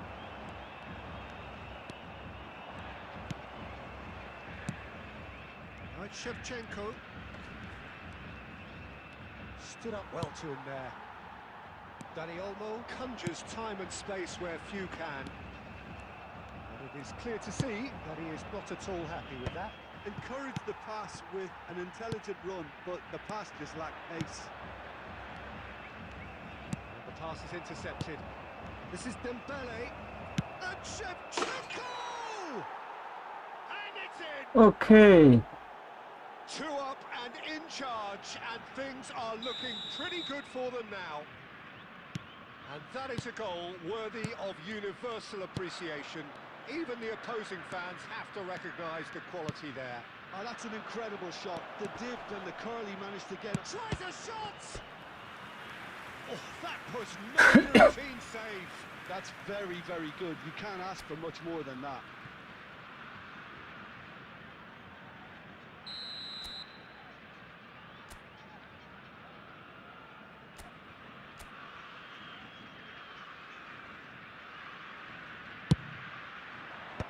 Right, Shevchenko. Stood up well to him there. Dani Olmo conjures time and space where few can. And it is clear to see that he is not at all happy with that. Encourage the pass with an intelligent run, but the pass just lacked pace. And the pass is intercepted. This is Dembele. And Shevchenko! And it's in! Okay. 2 up and in charge, and things are looking pretty good for them now. And that is a goal worthy of universal appreciation. Even the opposing fans have to recognise the quality there. Oh, that's an incredible shot. The dip and the curl he managed to get. Tries a shot! Oh, that was not a routine save. That's very, very good. You can't ask for much more than that.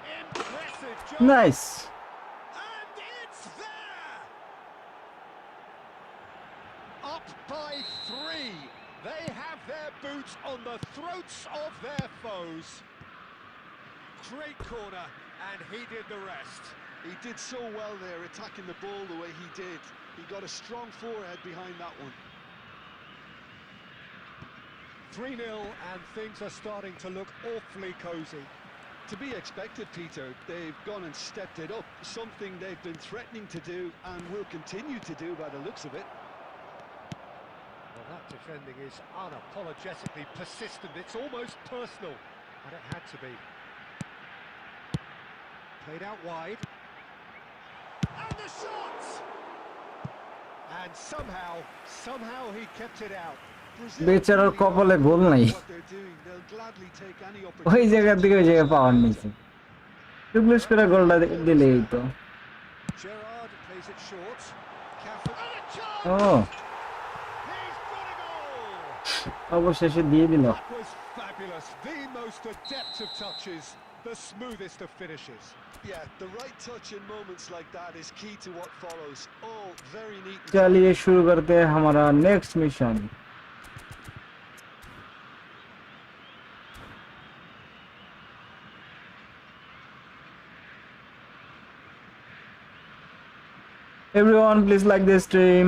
Impressive job. Nice. And it's there! Up by 3. They have their boots on the throats of their foes. Great corner, and he did the rest. He did so well there, attacking the ball the way he did. He got a strong forehead behind that one. 3-0, and things are starting to look awfully cosy. To be expected, Peter. They've gone and stepped it up, something they've been threatening to do and will continue to do by the looks of it. Well, that defending is unapologetically persistent. It's almost personal, and it had to be. Played out wide. And the shot! And somehow he kept it out. বেচারার কপালে গোল নাই What they're doing, they'll gladly take any ওই opportunity. জায়গা থেকে ওই জায়গা পাওয়ার নিছে replace করে গোলটা দিলেই তো Gerrard plays it short. Careful. And a chance! O He's got a goal! অবশেষে দিয়ে দিল That was fabulous. The most adept of touches, the smoothest of finishes. Yeah, the right touch in moments like that is key to what follows. All very neat. चलिए शुरू करते हैं हमारा next mission Everyone, please like this stream.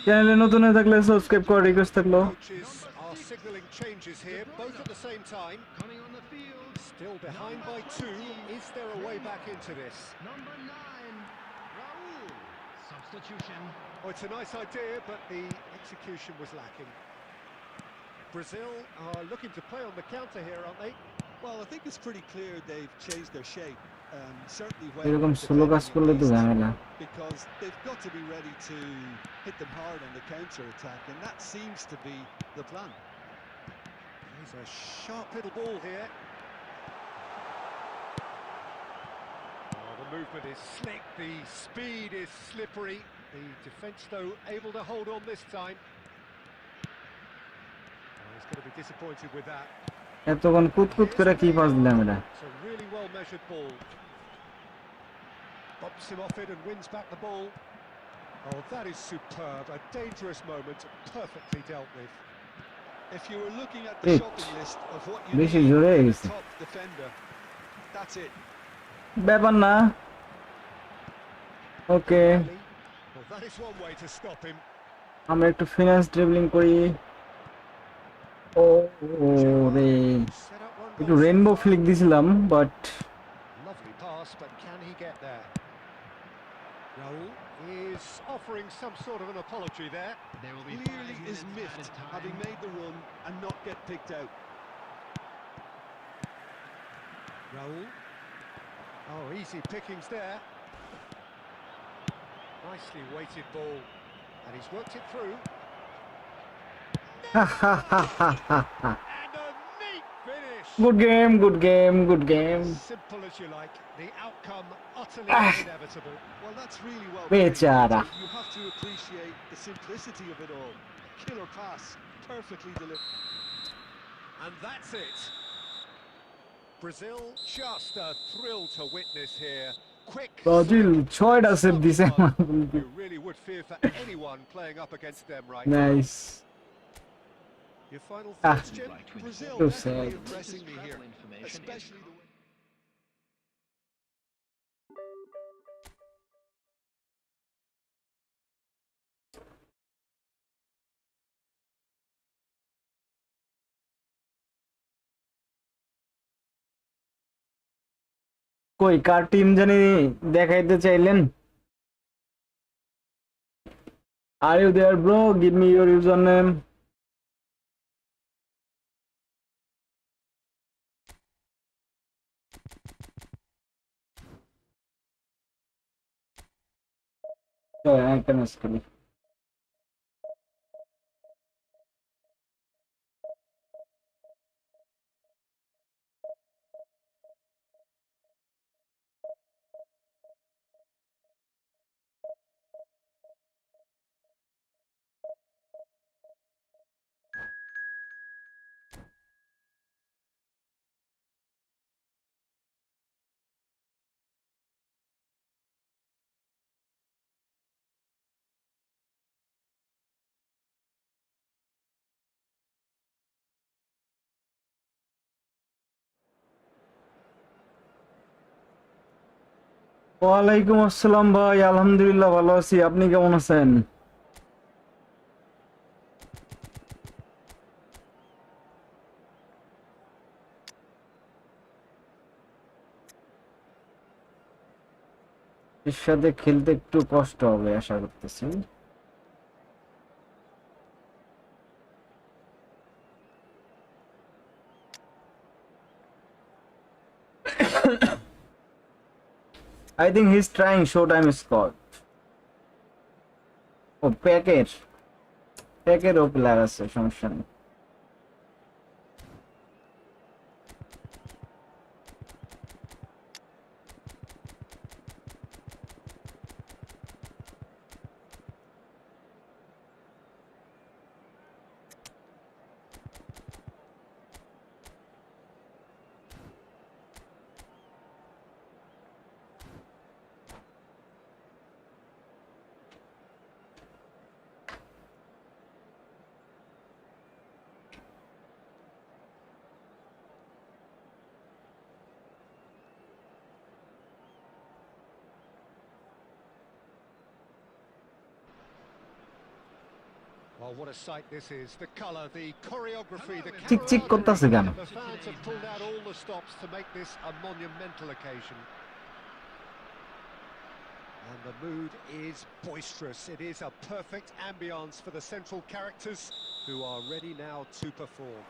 চ্যানেলে নতুন হয়ে থাকলে subscribe করার রিকোয়েস্ট থাকলো Coaches are signalling changes here, both at the same time. Coming on the field. Still behind by 2. Is there a way back into this? Number 9, Raul. Substitution. Oh, it's a nice idea, but the execution was lacking. Brazil are looking to play on the counter here, aren't they? Well, I think it's pretty clear they've changed their shape. Certainly এরকম slow কাজ করলে তো ঝামেলা because they've got to be ready to hit them hard on the counter attack, and that seems to be the plan. There's a sharp little ball here. Oh, the movement is slick, the speed is slippery. The defence, though, able to hold on this time. Oh, he's going to be disappointed with that. এতক্ষণ কুতকুত করে কি pass দিলাম এটা It's a really well-measured ball. Bumps him off it and wins back the ball. Oh, that is superb. A dangerous moment, perfectly dealt with. If you were looking at the Hey. shopping list of what you বেশি need জোরে in a গেছে top defender, that's it. ব্যাপার না। ওকে, Pele. Well, that is one way to stop him. আমরা একটু finance dribbling করি। ও রে, Set up one একটু goal so rainbow far. Flick দিছিলাম, but Lovely pass, but can he get there? Raul is offering some sort of an apology there. There will be Clearly 5 is minutes miffed added time. having made the run and not get picked out. Raul. Oh, easy pickings there. Nicely weighted ball. And he's worked it through. And a neat finish. Good game, good game, good game. Simple as you like. The outcome utterly inevitable. Well, that's really well Bechara. played. You have to appreciate the simplicity of it all. Killer pass, perfectly delivered. And that's it. Brazil just a thrill to witness here. Quick. Brazil 6টা save দিছে। You really would fear for anyone playing up against them right now. Nice. Your final thoughts, Jim? Brazil So definitely sad. impressing me here, especially the way. কই কার team জানি দেখাইতে চাইলেন? Are you there, bro? Give me your username. একটা match খেলি। ওয়ালাইকুম আসসালাম ভাই, আলহামদুলিল্লাহ ভালো আছি। আপনি কেমন আছেন? এর সাথে খেলতে একটু কষ্ট হবে আশা করতেছি। I think he's trying showtime squad. O প্যাকেরও player আছে, সমস্যা নেই। Well, what a sight this is. The colour, the choreography, the চিক চিক করতেছে কেন? The fans have pulled out all the stops to make this a monumental occasion. And the mood is boisterous. It is a perfect ambience for the central characters who are ready now to perform.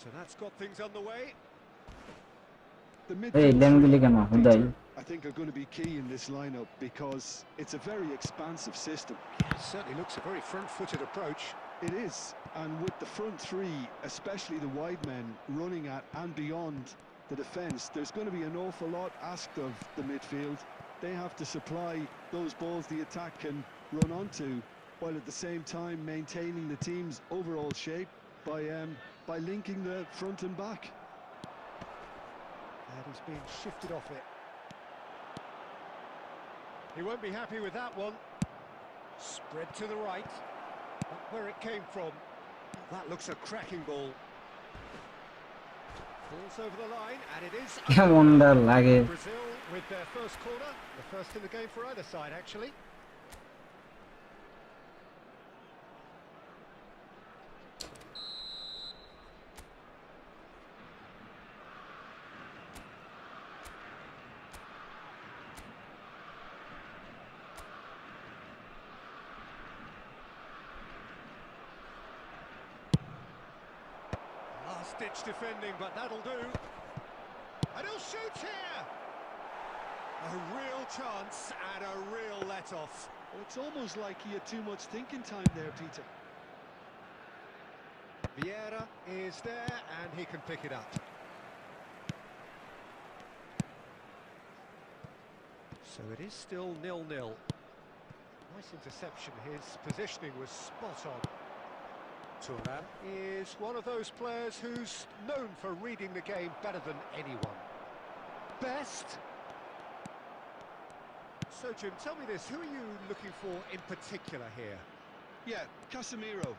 So that's got things underway. The এই ল্যাঙ্গুলি কেন হুদাই? I think are going to be key in this lineup because it's a very expansive system. It certainly looks a very front-footed approach. It is, and with the front three, especially the wide men running at and beyond the defence, there's going to be an awful lot asked of the midfield. They have to supply those balls the attack can run onto, while at the same time maintaining the team's overall shape by linking the front and back. And he's being shifted off it. He won't be happy with that one. Spread to the right. Not where it came from. That looks a cracking ball. Balls over the line, and it is কেমনটা লাগে Brazil with their first corner, the first in the game for either side, actually. Last-ditch defending, but that'll do. And he'll shoot here! A real chance and a real let-off. Well, it's almost like he had too much thinking time there, Peter. Vieira is there, and he can pick it up. So it is still 0-0. Nice interception. His positioning was spot on. Turan is one of those players who's known for reading the game better than anyone. Best. So, Jim, tell me this, who are you looking for in particular here? Yeah, Casemiro.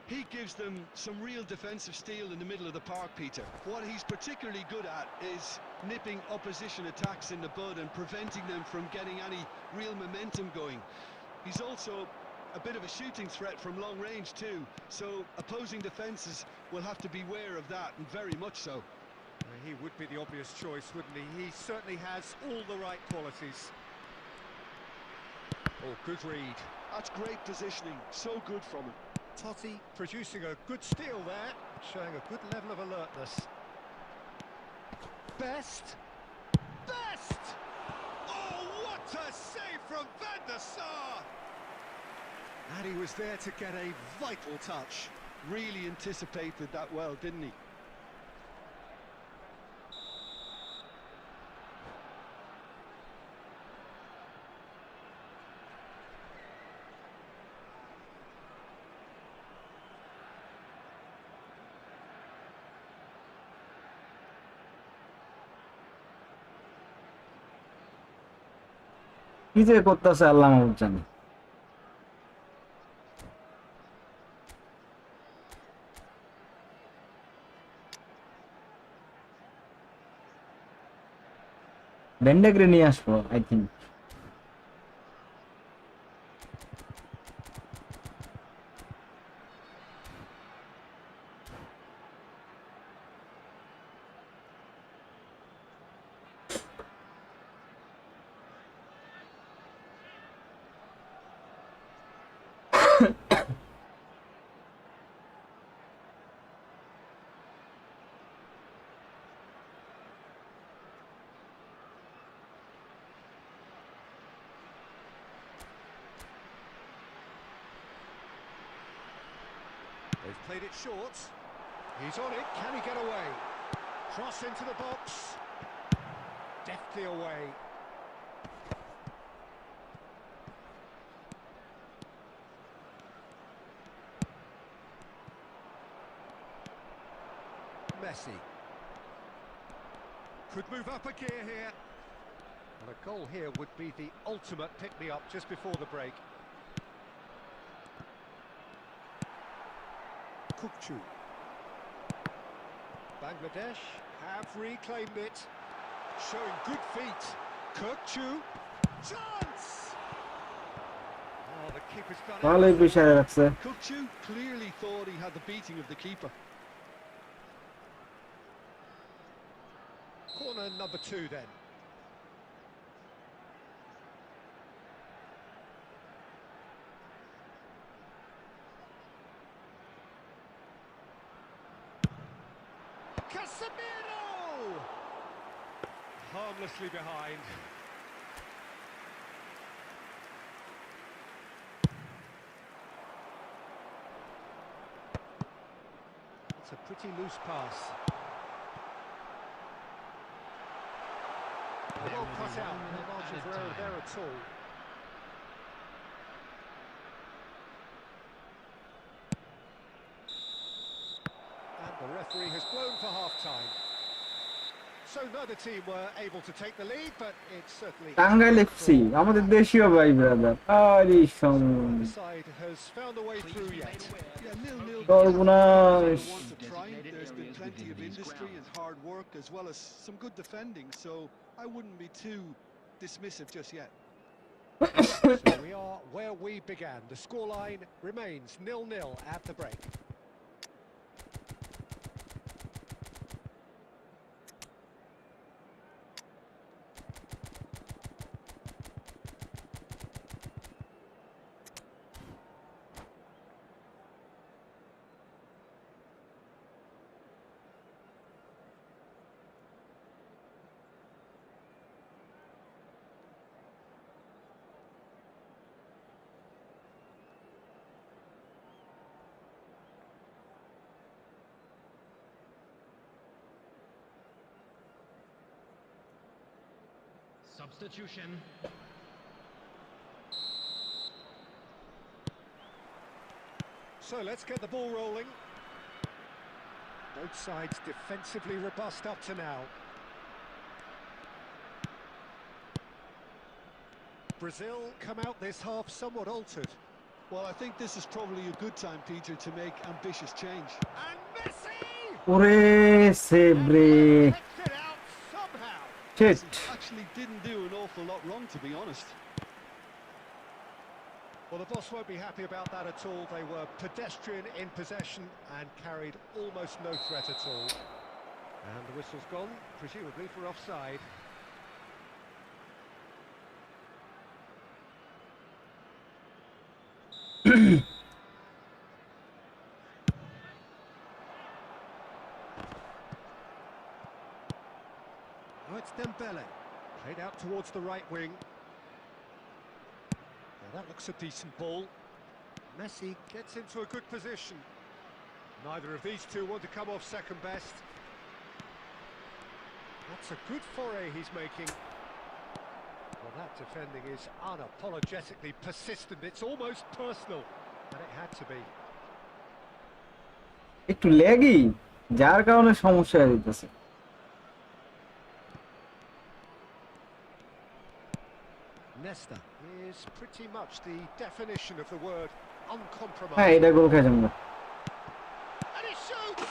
He gives them some real defensive steel in the middle of the park, Peter. What he's particularly good at is nipping opposition attacks in the bud and preventing them from getting any real momentum going. He's also a bit of a shooting threat from long range too, so opposing defences will have to beware of that, and very much so. He would be the obvious choice, wouldn't he? He certainly has all the right qualities. Oh, good read. That's great positioning, so good from him. Totti producing a good steal there, showing a good level of alertness. Best! Best! Oh, what a save from Van der Sar! And he was there to get a vital touch. Really anticipated that well, didn't he? কি যে করতেছে আল্লাহ মাহবুব জানে বেন্ডাগ্রে নিয়ে আসবো I think They've played it short. He's on it. Can he get away? Cross into the box. Deftly away. Messi. Could move up a gear here. And a goal here would be the ultimate pick-me-up just before the break. Kukçu. Bangladesh have reclaimed it, showing good feet. Kukçu, chance! Oh, the keeper's done ভালোই it. বিষয় রাখছে Kukçu clearly thought he had the beating of the keeper. Corner number 2 then. Casemiro! Harmlessly behind. It's a pretty loose pass. Well cut out, no margin for error there at all. And the referee has blown for half-time. So neither team were able to take the lead, but it certainly Tangail FC আমাদের দেশীয় ভাই brother আরে সম neither side has found a way through yet. Yeah, 0-0. সর্বনাশ Want to try. There's been plenty of industry and hard work as well as some good defending, so I wouldn't be too dismissive just yet. So we are where we began. The scoreline remains 0-0 at the break. Substitution. So let's get the ball rolling. Both sides defensively robust up to now. Brazil come out this half somewhat altered. Well, I think this is probably a good time, Peter, to make ambitious change. And Messi! ওরে save রে Picked it out somehow. Shit Actually didn't do an awful lot wrong, to be honest. Well, the boss won't be happy about that at all. They were pedestrian in possession and carried almost no threat at all. And the whistle's gone, presumably for offside. Oh, it's Dembele. Played out towards the right wing. Now that looks a decent ball. Messi gets into a good position. Neither of these two want to come off second best. That's a good foray he's making. Well, that defending is unapologetically persistent. It's almost personal, and it had to be. একটু ল্যাগই যার কারণে সমস্যা হয়ে যেতেছে Nesta is pretty much the definition of the word হ্যাঁ uncompromising. এটা গোল খাইছেন না And he shoots!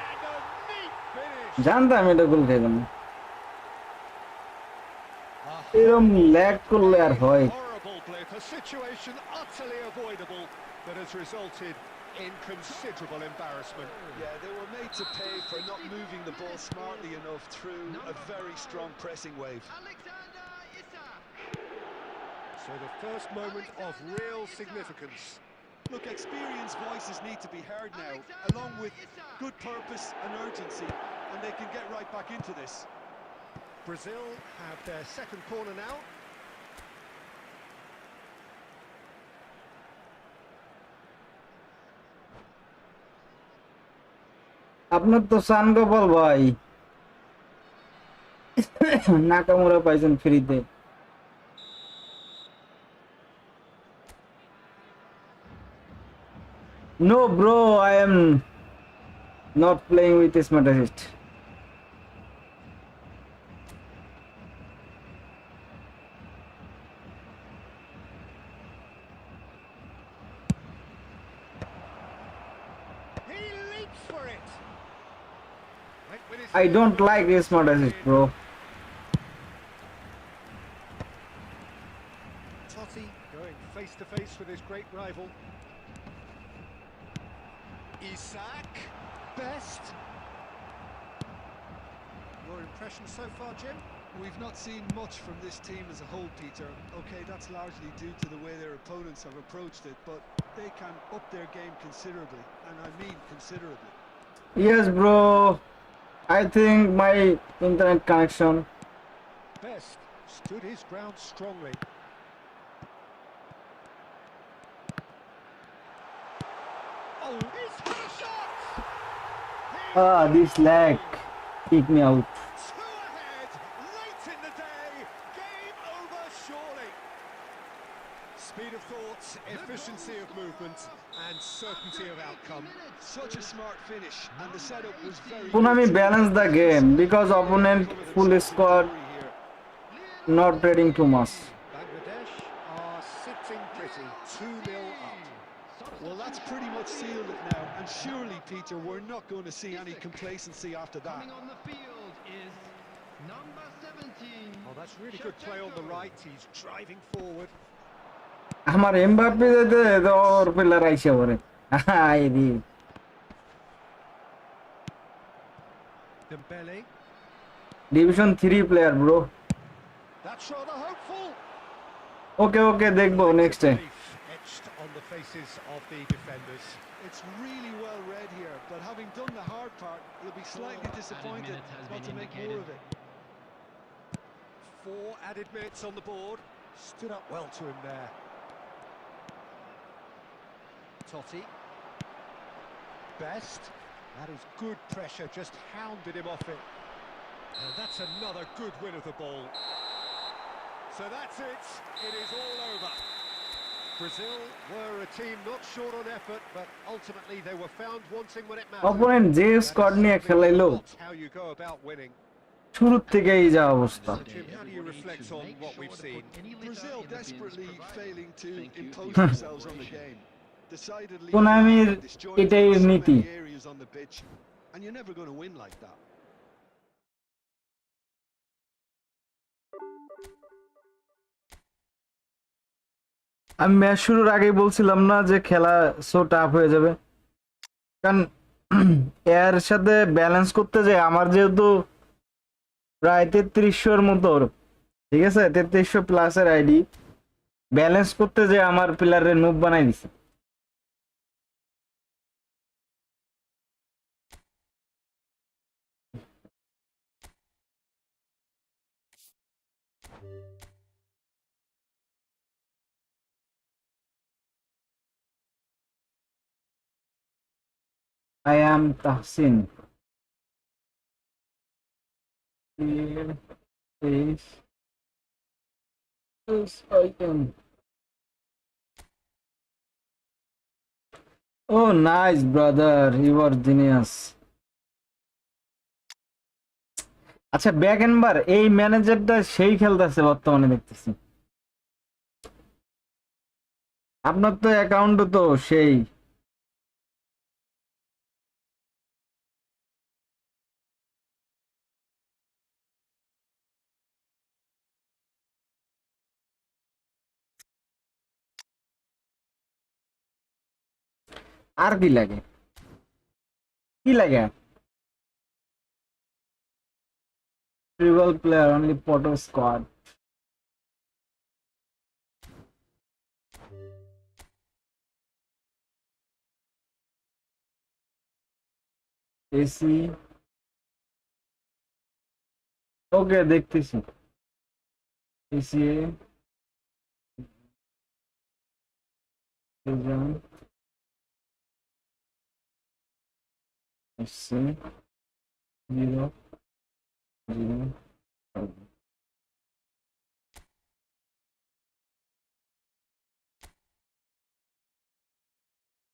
And a neat finish! জানতাম এটা গোল খাইছেন না এরকম ল্যাগ করলে আর হয় Horrible blip, a situation utterly avoidable that has resulted in considerable embarrassment. Yeah, they were made to pay for not moving the ball smartly enough through a very strong pressing wave. Alexander Isak. So the first moment of real significance. Look, experienced voices need to be heard now, along with good purpose and urgency, and they can get right back into this. Brazil have their second corner now. আপনার তো সান গোপাল ভাই নাকামুরা পাইছেন ফ্রিতে No bro, I am not playing with a smart assist. He leaps for it. I don't like a smart assist, bro. Totti going face to face with his great rival. Isak, best. Your impression so far, Jim? We've not seen much from this team as a whole, Peter. Okay, that's largely due to the way their opponents have approached it, but they can up their game considerably, and I mean considerably. Yes, bro. I think my internet connection. Best stood his ground strongly. Oh, he's had a shot! This lag kick me out. Two ahead, late in the day, game over surely. Speed of thought, efficiency of movement, and certainty of outcome. Such a smart finish, and the setup was very Konami good. balanced the game because opponent full squad not trading too much. Bangladesh are sitting pretty, 2-0 up. Well, that's pretty much sealed it now, and surely, Peter, we're not going to see any complacency after that. Coming on the field is number 17. Oh, that's really good play on the right. He's driving forward. আমার Mbappe যেতে ওর player আইসা পড়ে আইদি Dembele. Division 3 player bro That's rather hopeful. ওকে দেখবো next time Etched on the faces of the defenders. It's really well read here, but having done the hard part, he'll be slightly disappointed not to make more of it. 4 added minutes on the board. Stood up well to him there. Totti. Best. That is good pressure, just hounded him off it. And that's another good win of the ball. So that's it. It is all over. Brazil were a team not short on effort, but ultimately they were found wanting when it mattered. Opponent যে squad নিয়ে খেলাইলো That's how you go about winning. শুরু থেকেই যা অবস্থা Jim, how do you reflect on what we've seen? Brazil desperately failing to impose themselves on the game. Decidedly Konamiর disjointed এটাই in so নীতি many areas on the pitch, and you're never going to win like that. আমি match শুরুর আগেই বলছিলাম না যে খেলা so tough হয়ে যাবে কারণ এর সাথে ব্যালেন্স করতে যে আমার যেহেতু প্রায় 3300 মতো ঠিক আছে 3300 প্লাসের আইডি ব্যালেন্স করতে যে আমার প্লেয়ারের নুব বানাই দিছে I am Tahsin. Here is this item. Oh, nice, brother. You are genius. আচ্ছা ব্যাকএন্ডবার এই ম্যানেজারটা সেই খেলতেছে বর্তমানে দেখতেছি আপনার তো অ্যাকাউন্টও তো সেই আর কি লাগে tribal player only photo squad AC ওকে দেখতেছি ACA SC 0 0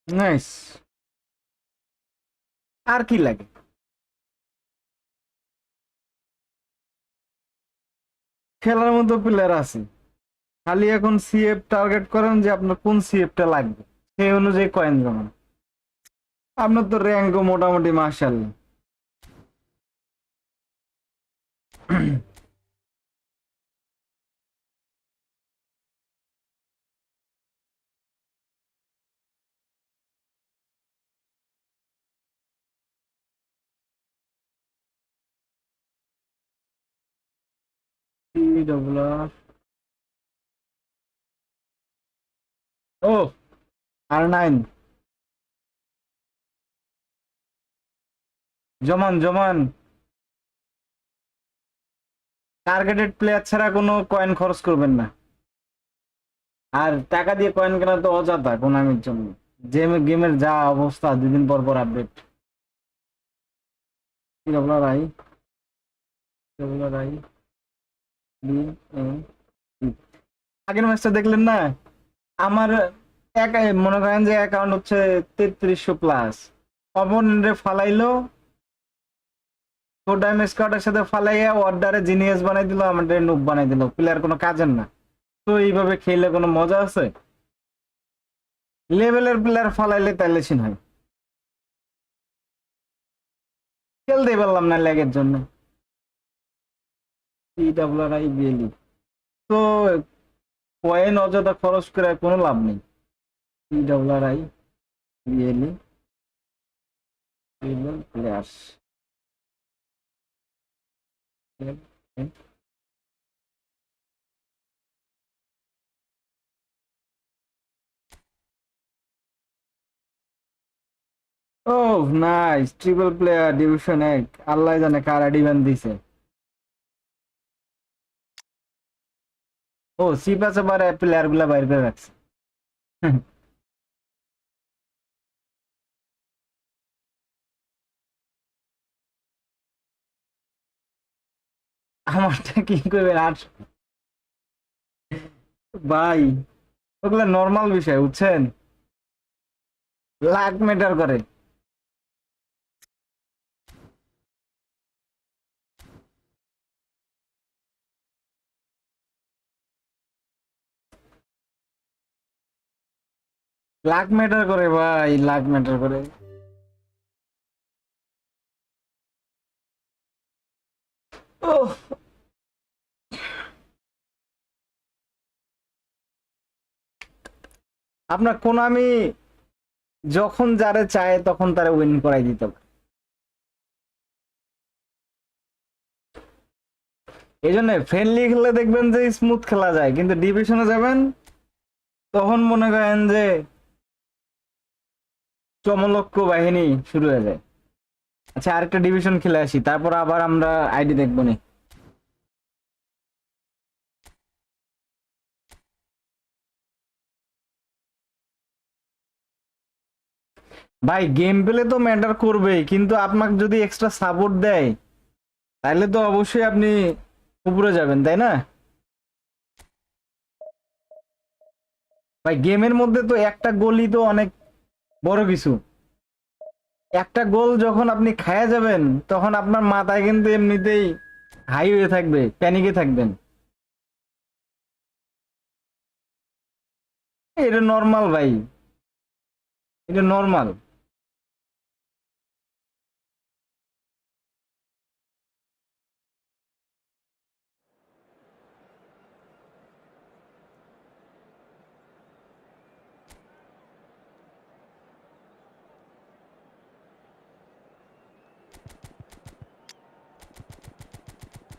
নাইস আর কি লাগে খেলার মতো প্লেয়ার আছে খালি এখন সিএফ টার্গেট করেন যে আপনার কোন সিএফটা লাগবে সেই অনুযায়ী কয়েন জমান আপনার তো র্যাঙ্কও মোটামুটি মাশাআল্লাহ TWR ও R9 জমান টার্গেটেড প্লেয়ার ছাড়া কোনো কয়েন খরচ করবেন না আর টাকা দিয়ে কয়েন কেনা তো অযথা কোনামির জন্য যে গেমের যা অবস্থা দুদিন পর পর আপডেট TWR আগের ম্যাচটা দেখলেন না আমার মনে করেন যে অ্যাকাউন্ট হচ্ছে 3300 প্লাস, অপোনেন্টে ফালাইলো, টাইম স্কোয়াডের সাথে ফালাইয়া অর্ডারে জিনিয়াস বানাই দিল, আমাদের নুব বানাই দিল, প্লেয়ার কোনো কাজের না। তো এইভাবে খেলে কোনো মজা আছে? লেভেলের প্লেয়ার ফালাইলে তাইলে সিন হয়, খেলতেই পারলাম না ল্যাগের জন্য। TWRI তো কয়েন অযথা খরচ করে কোনো লাভ নেই। TWRI প্লেয়ার্স ও নাইস, ট্রিপল প্লেয়ার ডিভিশন 1, আল্লাহ জানে কারা ডিভেন দিছে। ও সি পাশে বারে প্লেয়ার গুলা বাইর করে রাখছে। আমারটা কি করবেন আর ভাই, ওগুলা নর্মাল বিষয় বুঝছেন, লাখ ম্যাটার করে। লাখ ম্যাটার করে ভাই, লাখ ম্যাটার করে। ওহ, আপনার কোন আমি যখন যারে চায় তখন তারে উইন করাই দিতে পারে। এই জন্য ফ্রেন্ডলি খেলে দেখবেন যে স্মুথ খেলা যায়, কিন্তু ডিভিশনে যাবেন তখন মনে করেন যে চমলক্ষ বাহিনী শুরু হয়ে যায়। আচ্ছা আরেকটা ডিভিশন খেলে আসি, তারপর আবার আমরা আইডি দেখবো নি। ভাই গেম পেলে তো ম্যাটার করবেই, কিন্তু আপনাকে যদি এক্সট্রা সাপোর্ট দেয় তাহলে তো অবশ্যই আপনি উপরে যাবেন, তাই না? ভাই গেমের মধ্যে তো একটা গোলই তো অনেক বড় কিছু। একটা গোল যখন আপনি খায়া যাবেন তখন আপনার মাথায় কিন্তু এমনিতেই হাই হয়ে থাকবে, প্যানিকে থাকবেন। এটা নর্মাল ভাই, এটা নর্মাল।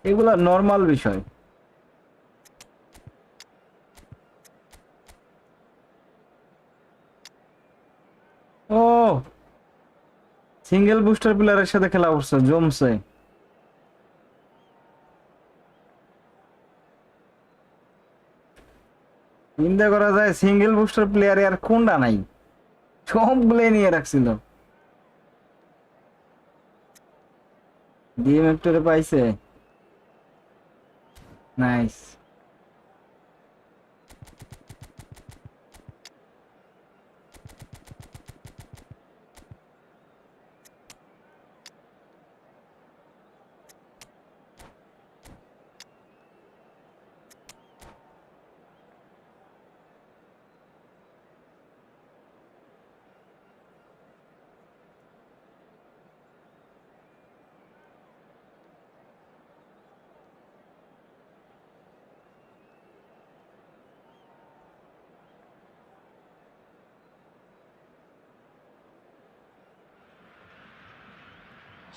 এগুলা নর্মাল বিষয়। ও সিঙ্গেল বুস্টার প্লেয়ারের সাথে খেলা করছে, জমছে। চিন্তা করা যায় সিঙ্গেল বুস্টার প্লেয়ারে আর কোনটা নাই, সবগুলো নিয়ে রাখছিল। ডিএম একটরে পাইছে, nice.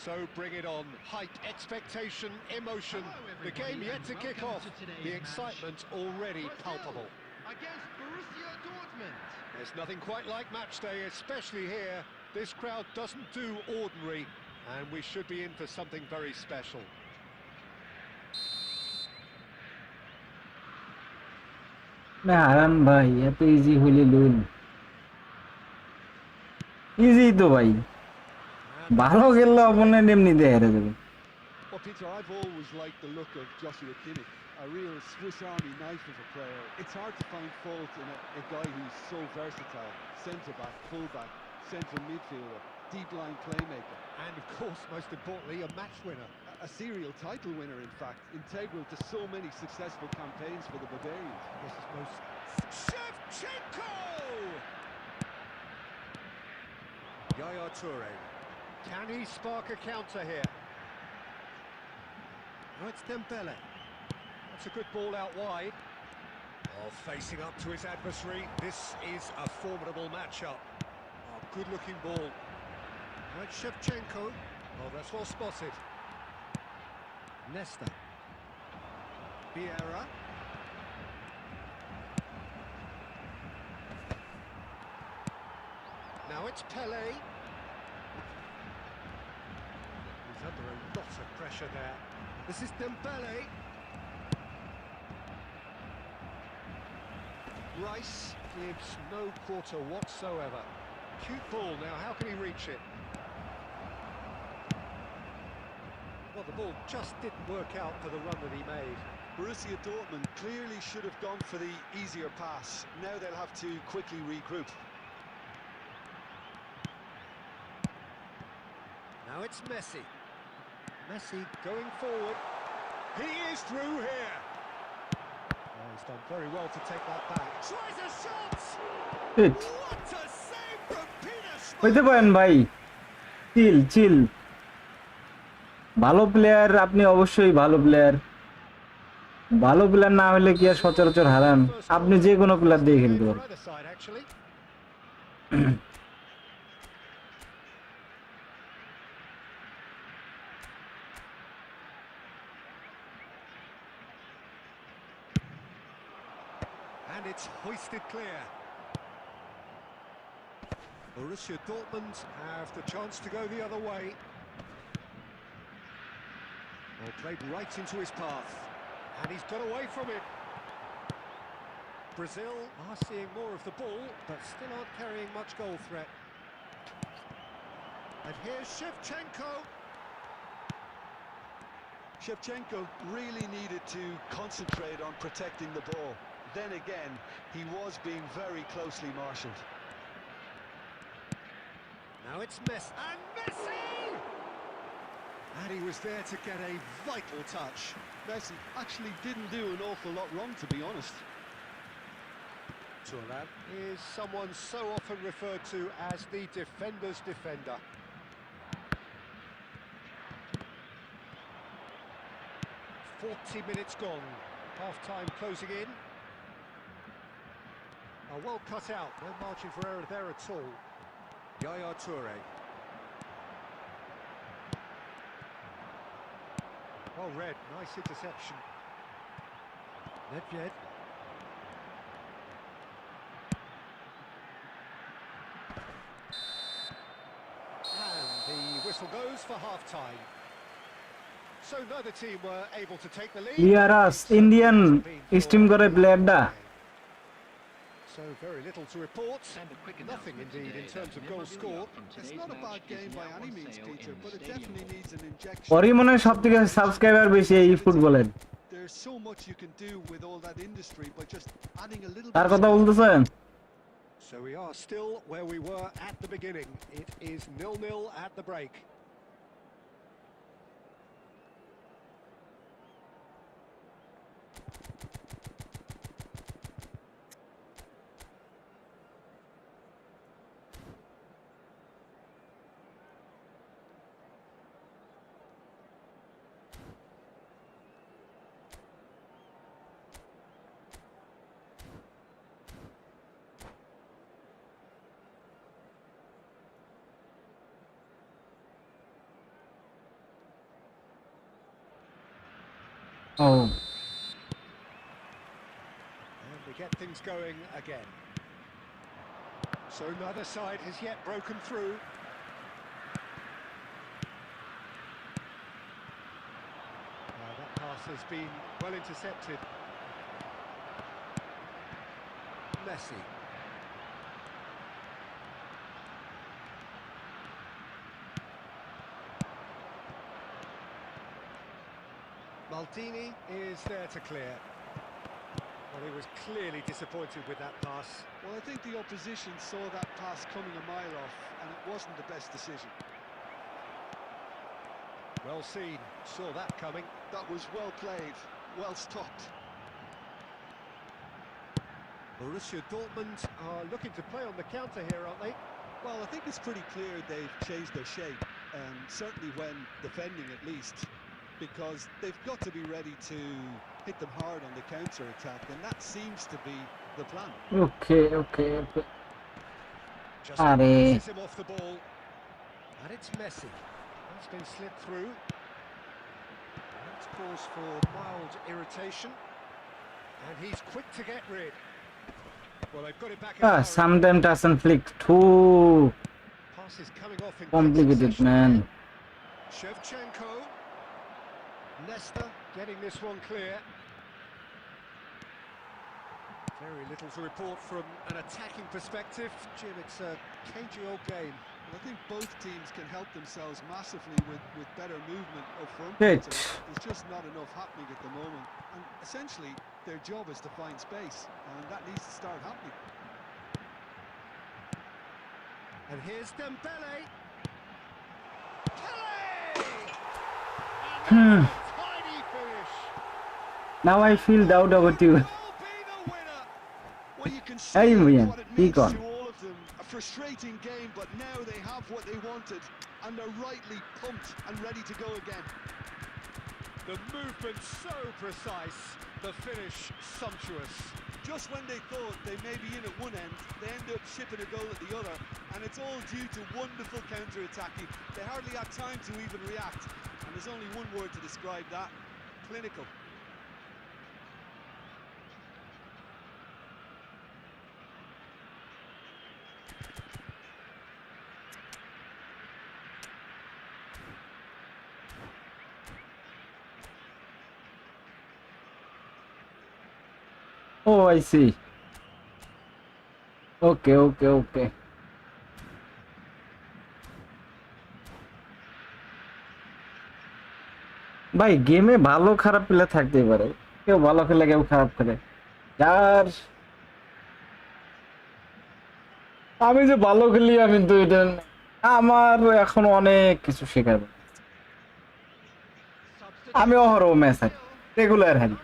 So bring it on. Hype, expectation, emotion. The game yet to kick off. The excitement already palpable. Against Borussia Dortmund. There's nothing quite like match day, especially here. This crowd doesn't do ordinary, and we should be in for something very special. না হারান ভাই, এত easy হইলে লুন। Easy তো ভাই, ভালো খেললে opponent এমনিতে হেরে যাবে। Well, Peter, I've always liked the look of Joshua Kimmich. a real Swiss Army knife of a player. It's hard to find fault in a guy who's so versatile. Centre-back, full-back, central midfielder, deep-line playmaker. And of course, most importantly, a match winner. A serial title winner, in fact, integral to so many successful campaigns for the Bavarians. This is most... Shevchenko! Yaya Toure. Can he spark a counter here? Oh, it's Dembele. That's a good ball out wide. Oh, facing up to his adversary. This is a formidable matchup. Oh, good-looking ball. Now it's Shevchenko. Oh, that's well spotted. Nesta. Vieira. Now it's Pele. He's under a lot of pressure there. This is Dembele. Rice gives no quarter whatsoever. Cute ball now, how can he reach it? Well, the ball just didn't work out for the run that he made. Borussia Dortmund clearly should have gone for the easier pass. Now they'll have to quickly regroup. Now it's Messi. Messi going forward. He is through here. Oh, he's done very well to take that back. Tries a shot! Hit. What a save from Peter হইতে পারেন ভাই, চিল চিল। ভালো player, আপনি অবশ্যই ভালো player. ভালো player না হলে কি আর সচরাচর হারান? আপনি যে কোনো প্লেয়ার দিয়ে খেলতে পারেন। And it's hoisted clear. Borussia Dortmund have the chance to go the other way. Well, played right into his path, and he's got away from it. Brazil are seeing more of the ball, but still aren't carrying much goal threat. And here's Shevchenko. Shevchenko really needed to concentrate on protecting the ball. Then again, he was being very closely marshalled. Now it's Messi. And Messi! And he was there to get a vital touch. Messi actually didn't do an awful lot wrong, to be honest. Thuram is someone so often referred to as the defender's defender. .40 minutes gone. Half-time closing in. Oh, well cut out. No margin for error there at all. Yaya Toure. Well read. Nice interception. Nedved. And the whistle goes for half-time. So neither team were able to take the lead. লিয়ারাস Indian স্টিম করে প্লেয়ারটা। So very little to report. Nothing indeed in terms of goals scored. It's not a bad game by any means, Peter, but it definitely needs an injection. ওরই মনে হয় সবথেকে subscriber বেশি এই ফুটবলের। There's so much you can do with all that industry by just adding a little তার bit. কথা বলতেছেন? So we are still where we were at the beginning. It is 0-0 at the break. Oh. And we get things going again. So neither side has yet broken through. That pass has been well intercepted. Messi. Maldini is there to clear. Well, he was clearly disappointed with that pass. Well, I think the opposition saw that pass coming a mile off, and it wasn't the best decision. Well seen, saw that coming. That was well played, well stopped. Borussia Dortmund are looking to play on the counter here, aren't they? Well, I think it's pretty clear they've changed their shape, certainly when defending at least, because they've got to be ready to hit them hard on the counter-attack, and that seems to be the plan. Okay. Just Are passes him off the ball. And it's Messi. That's been slipped through. That's cause for mild irritation. And he's quick to get rid. Well, they've got it back in a hurry. sometimes doesn't flick too Pass is coming off in quick complicated, succession. man. Shevchenko. Nesta getting this one clear. Very little to report from an attacking perspective. Jim, it's a cagey old game. Well, I think both teams can help themselves massively with better movement up front. Right. There's just not enough happening at the moment. And essentially, their job is to find space, and that needs to start happening. And here's Dembele. Pele! And that's a tidy finish. Now I feel doubt about you. Will be the winner. Well, you can see Hey, man, what it he means gone. to all of them. A frustrating game, but now they have what they wanted, and they're rightly pumped and ready to go again. The movement so precise, the finish sumptuous. Just when they thought they may be in at one end, they end up shipping a goal at the other, and it's all due to wonderful counter-attacking. They hardly had time to even react, and there's only one word to describe that: clinical. Oh, I see. Okay. ভাই গেমে ভালো খারাপ player থাকতেই পারে, কেউ ভালো খেলে কেউ খারাপ খেলে। যার আমি যে ভালো খেলি আমি তো এটা আমার এখন অনেক কিছু শেখার বাকি। আমি অহরহ ম্যাচ হারি, রেগুলার হারি,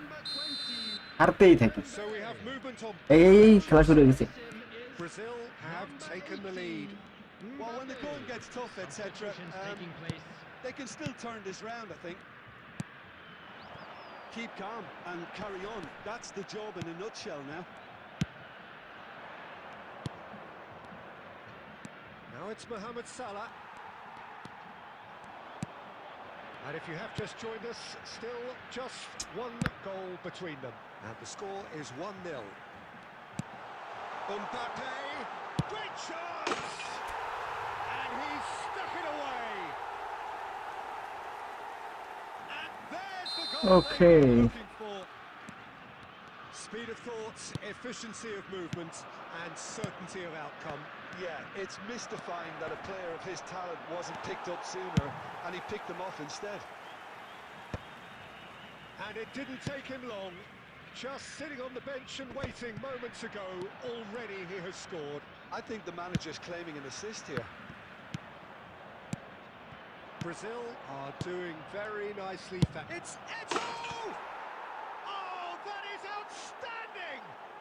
হারতেই থাকি। So we have movement on. এই খেলা শুরু হয়ে গেছে। Brazil have taken the lead. Well, when the going gets tough, etc., they can still turn this round, I think. Keep calm and carry on. That's the job in a nutshell now. Now it's Mohamed Salah. And if you have just joined us, still just one goal between them. And the score is 1-0. Mbappe, great chance! And he's stuck it away. And there's the goal Okay. they were looking for. Speed of thought, efficiency of movement, and certainty of outcome. Yeah, it's mystifying that a player of his talent wasn't picked up sooner, and he picked them off instead. And it didn't take him long. Just sitting on the bench and waiting moments ago, already he has scored. I think the manager's claiming an assist here. Brazil are doing very nicely. It's Eto'o! Oh, that is outstanding!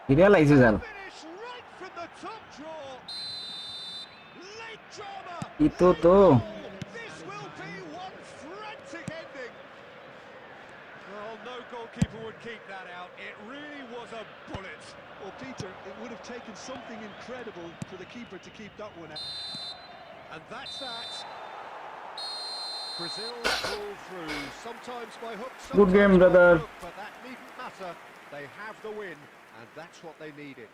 He realizes that. Finish right from the top draw. Late drama. Ito late to. goal. This will be one frantic ending. Well, no goalkeeper would keep that out. It really was a bullet. Well, Peter, it would have taken something incredible for the keeper to keep that one out. And that's that. Brazil pull through, sometimes by hook, sometimes Good game, by brother. crook, but that needn't matter. They have the win, and that's what they needed.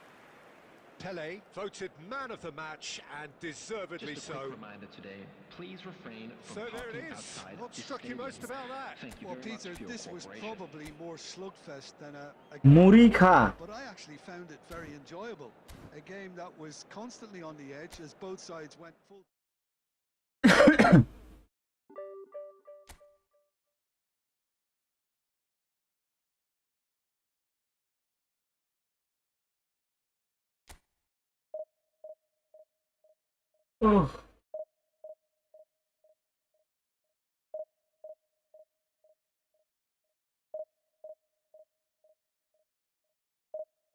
Pele voted man of the match, and deservedly Just a quick so. reminder today, please refrain from So there talking it is. outside What the struck you most stadium. about that? Thank you Well, very Peter, much for your this was cooperation. probably more slugfest than a মুড়ি খা। but I actually found it very enjoyable. A game that was constantly on the edge as both sides went full. Oh.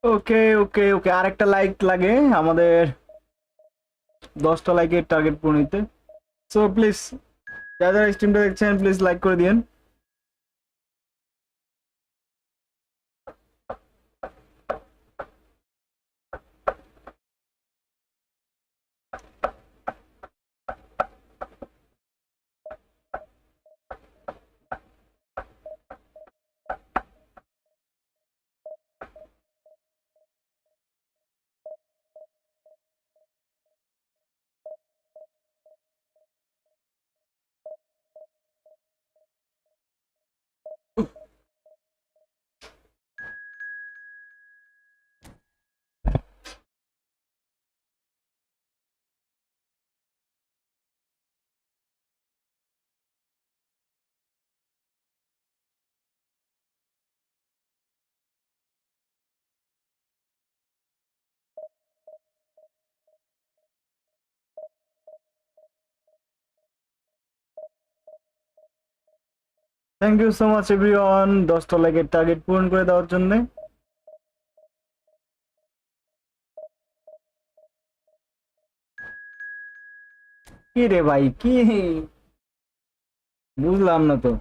ওকে ওকে ওকে, আরেকটা like লাগে আমাদের 10টা লাইকের target পূরণ হইতে। So please যারা যারা স্ট্রিমটা দেখছেন প্লিজ লাইক করে দিন। Thank you so much everyone 10টা লাইকের টার্গেট পূরণ করে দেওয়ার জন্য। কি রে ভাই, কি বুঝলাম না তো,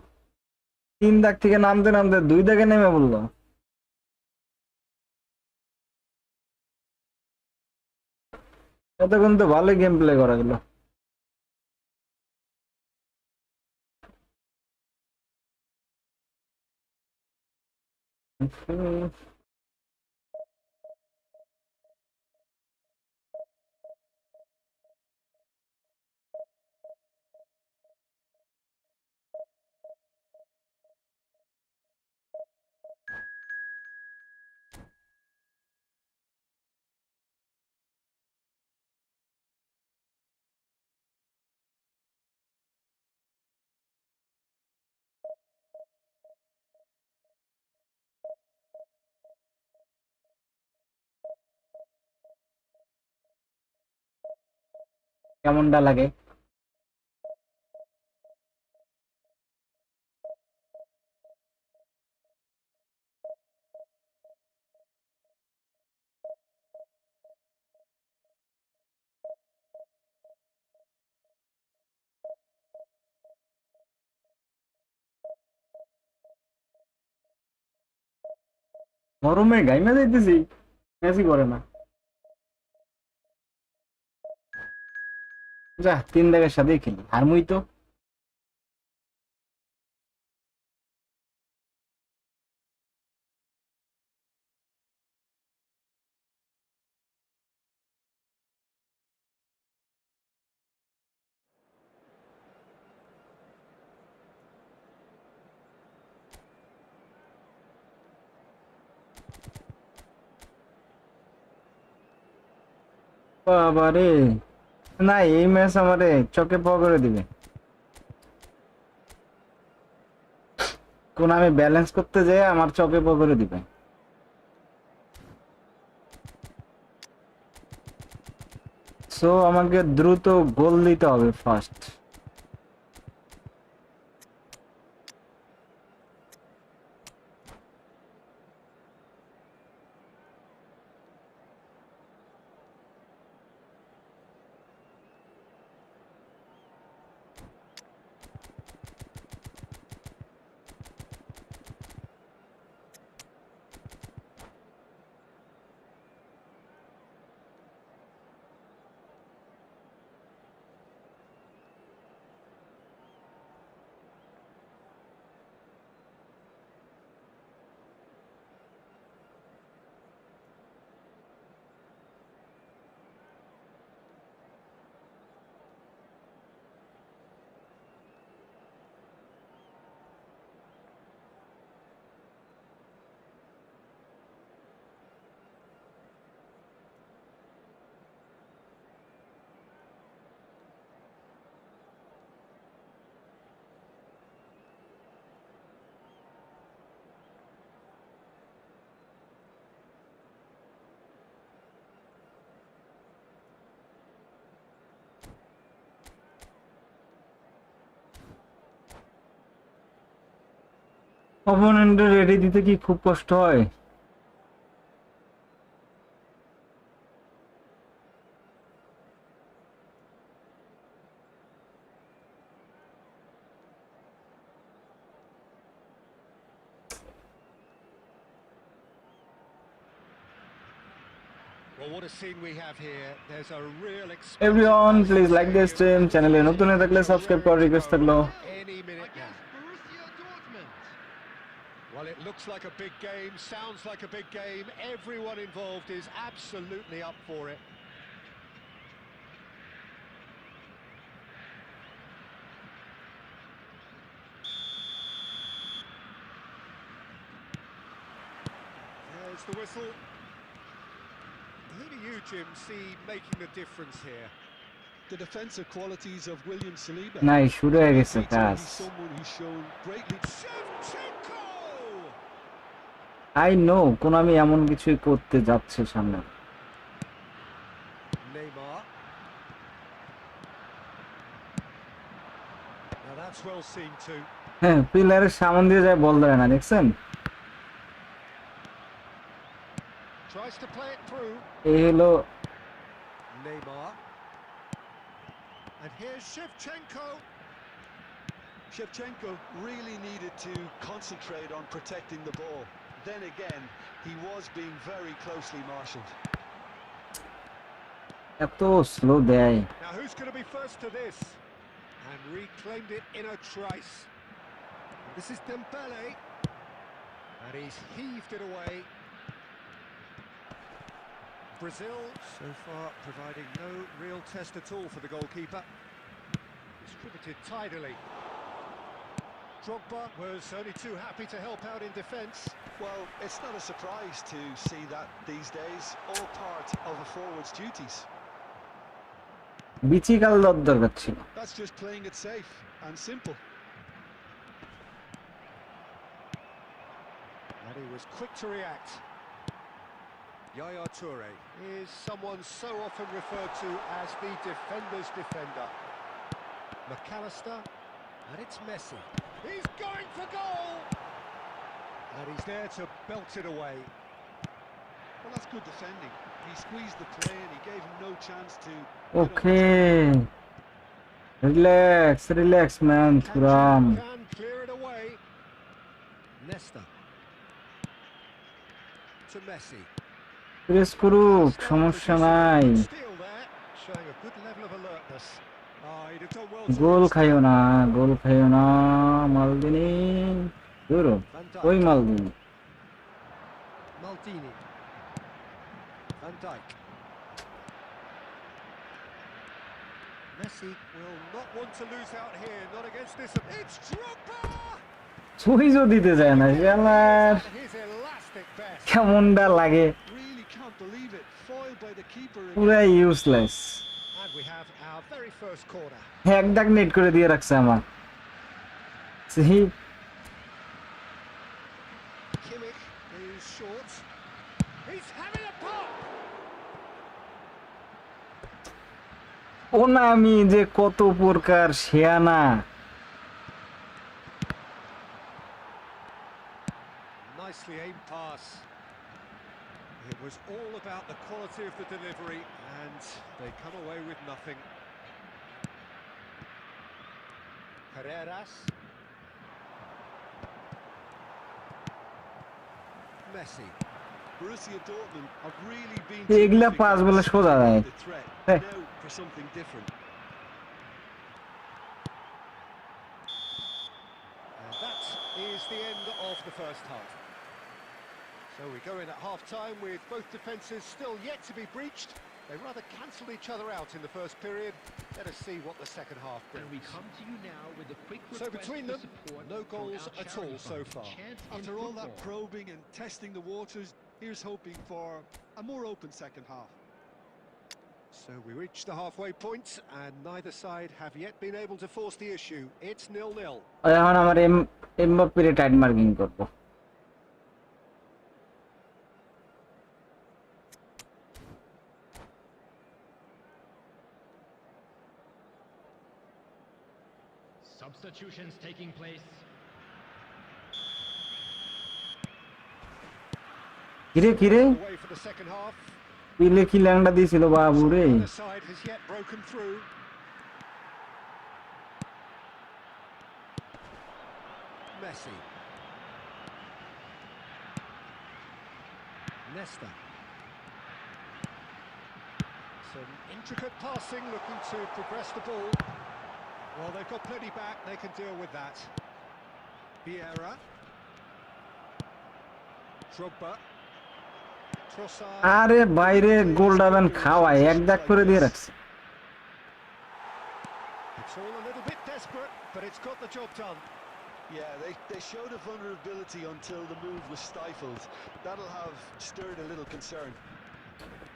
3 দাগ থেকে নামতে নামতে 2 দাগে নেমে বললো। এতক্ষণ তো ভালো গেম প্লে করা গেল। কেমনটা লাগে? গরমে গাইমা যাইতেছি, মেসি করে না। যা 3 দাগের সাথেই খেলি, হারমুই তো। বাবারে, না এই ম্যাচ আমারে চকে প করে দিবে। কোন আমি ব্যালেন্স করতে যাই আমার চকে প করে দিবে। সো আমাকে দ্রুত গোল দিতে হবে ফার্স্ট। অপোনেন্টের রেডি দিতে কি খুব কষ্ট হয়? Well, what a scene we have here. There's a real Everyone, explosive please like this stream. চ্যানেলে নতুন হয়ে থাকলে There's সাবস্ক্রাইব nowhere করার to রিকোয়েস্ট go থাকলো। any minute now. against Borussia Dortmund. Well, it looks like a big game, sounds like a big game. Everyone involved is absolutely up for it. There's the whistle. Who do you, Jim, see making the difference here? The defensive qualities of William Saliba. নাই, শুরু হয়ে গেছে Peter, কাজ। he's someone who's shown great Shevchenko! I know Konami এমন কিছুই করতে যাচ্ছে সামনে। Neymar. Now that's well seen too. হ্যাঁ, পিলারের সামনে দিয়ে যায় বল ধরে না, দেখছেন? Tries to play it through. এই হলো Neymar. And here's Shevchenko. Shevchenko really needed to concentrate on protecting the ball. Then again, he was being very closely marshalled. এত স্লো দেয়। Now who's going to be first to this? And reclaimed it in a trice. This is Pele. And he's heaved it away. Brazil so far providing no real test at all for the goalkeeper. Distributed tidily. Drogba was only too happy to help out in defence. Well, it's not a surprise to see that these days, all part of a forward's duties. বিচি কাল দরকার ছিল। That's just playing it safe and simple. And he was quick to react. Yaya Toure is someone so often referred to as the defender's defender. McAllister, and it's Messi. He's going for goal! And he's there to belt it away. Well, that's good defending. He squeezed the play and he gave him no chance to... okay, relax man, Thuram. Can clear it away. Nesta. To Messi. Press করুক, সমস্যা নাই। Steal there, showing a good level of alertness. He'd have done well to goal reach খাইও না, মালদিনি দূর, ওই মালদিনি। Maldini. Van Dijk. Messi will not want to lose out here, not against this. It's Drogba! সুইজও দিতে যায় না, শালার His elastic best. কেমনটা লাগে, Really can't believe it. Foiled by the keeper again. পুরা useless. And we have our very first corner. এক দাগ net করে দিয়ে রাখছে আমার। সেই Kimmich is short. He's having a pop! ওনামি যে কত প্রকার শেয়ানা। Nicely aimed pass. It was all about the quality of the delivery, and they come away with nothing. Carreras. Messi. Borussia Dortmund have really been... এগুলা terrific pass at বলে সোজা যায়। the threat. হ্যাঁ। Now for something different. And that is the end of the first half. So we go in at half-time with both defences still yet to be breached. They rather cancelled each other out in the first period. Let us see what the second half And we brings. come to you now with a quick So request between for them, support no for goals our at all charity so fund, far. Chance in After all that Football. probing and testing the waters, here's hoping for a more open second half. So we reach the halfway point, and neither side have yet been able to force the issue. It's 0-0. এখন আমার এমবাপ্পের tight marking করব। Substitutions taking place. কিরে কিরে Away for the second half. পিলে কি ল্যাংডা দিয়েছিল বাবু রে Neither side has yet broken through. Messi. Nesta. Some intricate passing, looking to progress the ball. Well, they've got plenty back, they can deal with that. Vieira. Drogba. Trossard. আরে বাইরে গোল ডাবেন খাওয়ায় এক দাগ করে দিয়ে রাখছে It's all a little bit desperate, but it's got the job done. Yeah, they showed a vulnerability until the move was stifled. That'll have stirred a little concern.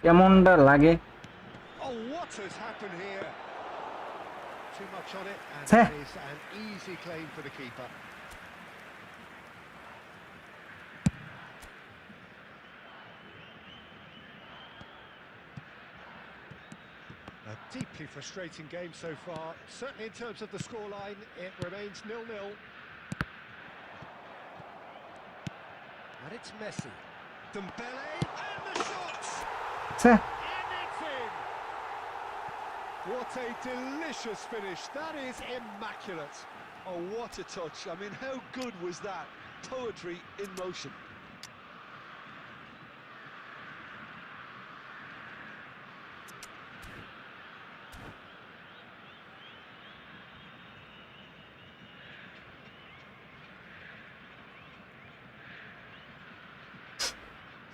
কেমনটা লাগে Oh, what has happened here? Too much on it, and Tse. it is an easy claim for the keeper. A deeply frustrating game so far. Certainly in terms of the scoreline, it remains 0-0. And it's Messi. Dembele, and the shot! ছে And it's in! What a delicious finish. That is immaculate. Oh, what a touch. I mean, how good was that? Poetry in motion.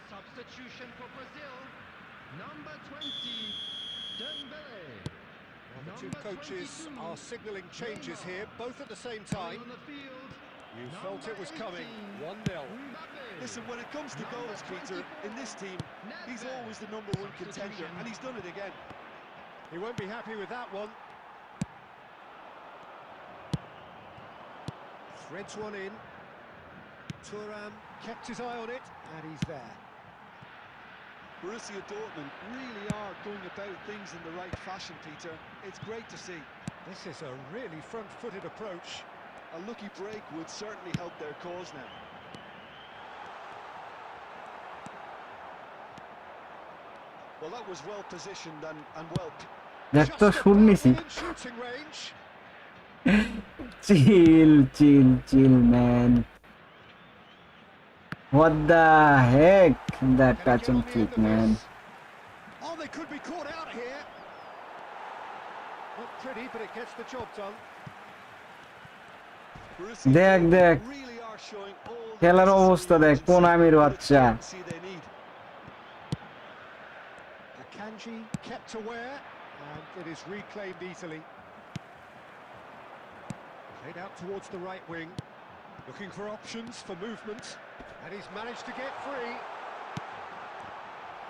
Substitution for Brazil. Number 20, Dembele. Well, the two Number coaches 22, are signalling changes here, both at the same Coming time. on the field. You felt it was coming. 1-0. Mbappe. Listen, when it comes to goals, Peter, in this team, he's always the number one contender, and he's done it again. He won't be happy with that one. Threads one in. Thuram kept his eye on it, and he's there. Borussia Dortmund really are going about things in the right fashion, Peter. It's great to see. This is a really front-footed approach. A lucky break would certainly help their cause now. Well, that was well positioned and well. দেখ তো Just shoot above নিছি within shooting range. Chill chill chill man what the heck that Can he touch get and on the click end of man this? Oh, they could be caught out here. Not pretty, but it gets the job done. Borussia দেখ Dortmund দেখ really are showing all the খেলার necessary অবস্থা দেখ urgency কোন আমির and বাচ্চা urgency they need. Akanji kept aware, and it is reclaimed easily. Played out towards the right wing, looking for options for movement, and he's managed to get free.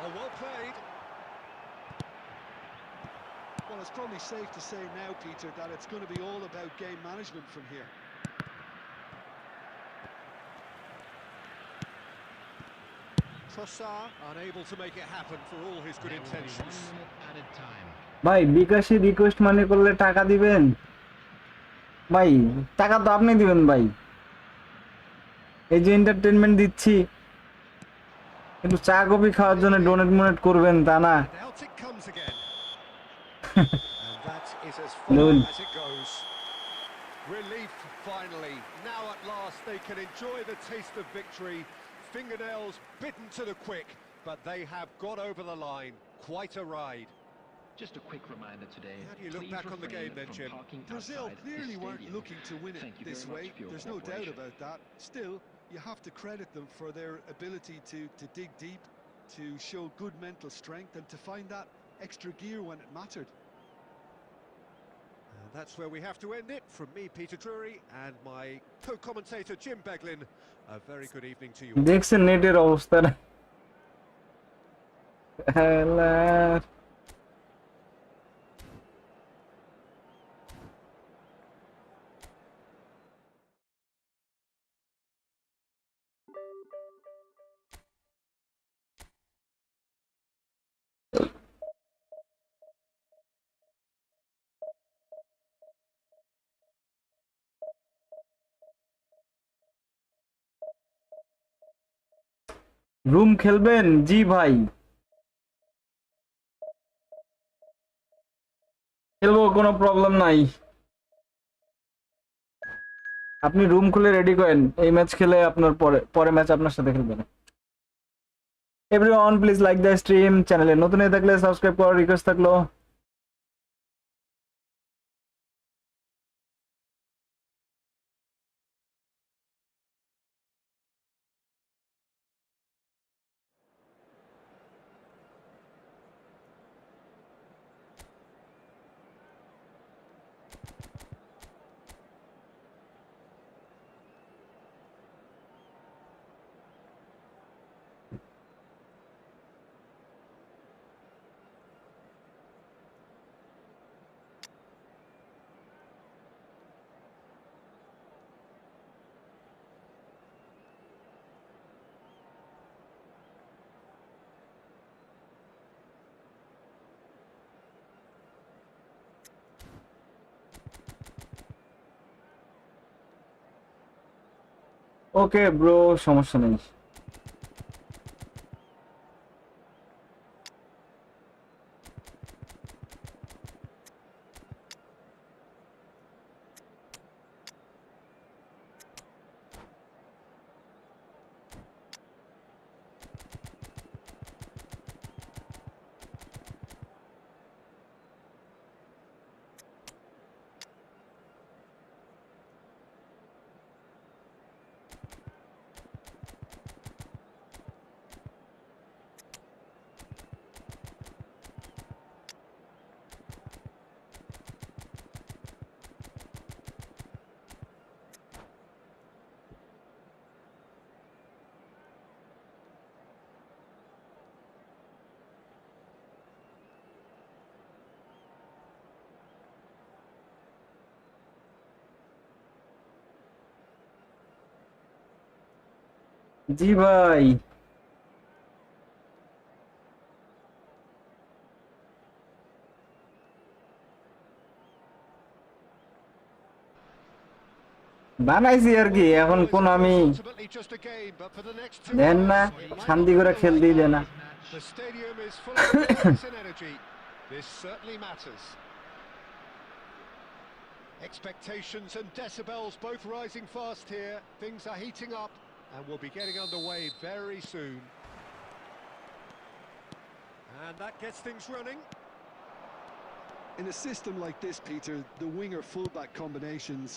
Oh, well played. Well, it's probably safe to say now, Peter, that it's going to be all about game management from here. Trossard unable to make it happen for all his good There will be 1 intentions. minute added time. ভাই বিকাশে request মানে করলে টাকা দিবেন ভাই টাকা তো আপনি দিবেন ভাই এই যে এন্টারটেইনমেন্ট দিচ্ছি একটু চা কফি খাওয়ার জন্য ডোনেট মোনেট করবেন তা না And out it comes again. And that is as far Lol. as it goes. Relief finally. Now at last they can enjoy the taste of victory. Fingernails bitten to the quick, but they have got over the line. Quite a ride. Just a quick reminder today. How do you look please back on the refrain game then, from Jim? parking Brazil outside this clearly weren't stadium. looking to win it Thank you this very way. much for your There's no doubt cooperation. about that. Still, you have to credit them for their ability to dig deep, to show good mental strength, and to find that extra gear when it mattered. And that's where we have to end it. From me, Peter Drury, and my co-commentator, Jim Beglin. A very good evening to you all. দেখছেন নেটের অবস্থাটা hello room খেলবেন? জি ভাই, খেলবো, কোনো problem নাই। আপনি room খুলে রেডি করেন, এই ম্যাচ খেলে আপনার পরে পরে ম্যাচ আপনার সাথে খেলবেন। Everyone please like the stream, চ্যানেলে নতুন হয়ে থাকলে সাবস্ক্রাইব করার রিকোয়েস্ট থাকলো। ওকে ব্রো, সমস্যা নেই। জি ভাই, বানাইছি আর কি, এখন Football is, কোন of আমি course, ultimately just a game, but for the next 2 দেন না, hours, it might শান্তি not করে feel খেলতেই like দেয় that. না। The stadium is full of noise and energy. This certainly matters. Expectations and decibels both rising fast here. Things are heating up and we'll be getting underway very soon. And that gets things running. In a system like this, Peter, the winger-fullback combinations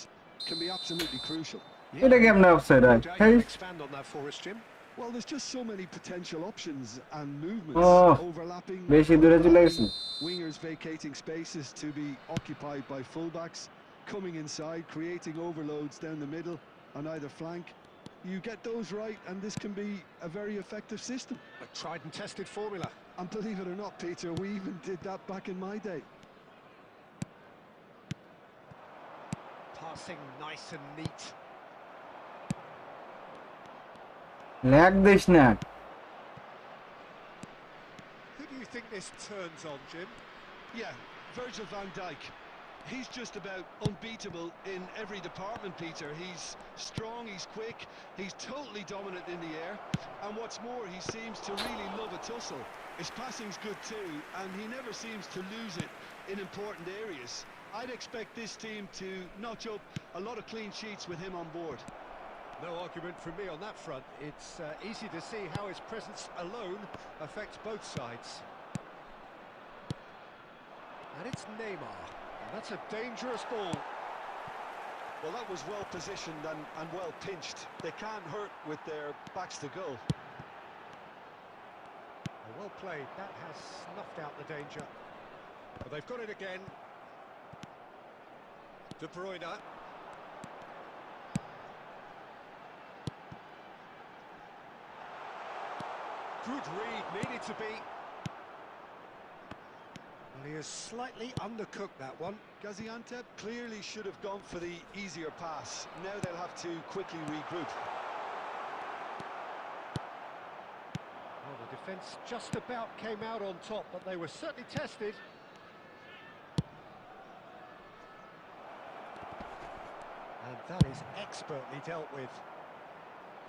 can be absolutely crucial. এটা কেমনে offside No হয়? doubt you hey, can expand on that for us, Jim. Well, there's just so many potential options and ও movements, overlapping, বেশি দূরে চলে গেছি। underlapping, wingers vacating spaces to be occupied by fullbacks, coming inside, creating overloads down the middle on either flank. You get those right, and this can be a very effective system. A tried and tested formula. And believe it or not, Peter, we even did that back in my day. Passing nice and neat. Lag this না। Who do you think this turns on, Jim? Yeah, Virgil van Dijk. He's just about unbeatable in every department, Peter. He's strong, he's quick, he's totally dominant in the air. And what's more, he seems to really love a tussle. His passing's good too, and he never seems to lose it in important areas. I'd expect this team to notch up a lot of clean sheets with him on board. No argument from me on that front. It's easy to see how his presence alone affects both sides. And it's Neymar. And that's a dangerous ball. Well, that was well positioned and well pinched. They can't hurt with their backs to goal. Well played. That has snuffed out the danger. But they've got it again. De Bruyne. Good read, needed to be. Well, he has slightly undercooked that one. Gaziantep clearly should have gone for the easier pass. Now they'll have to quickly regroup. Well, the defence just about came out on top, but they were certainly tested. And that is expertly dealt with.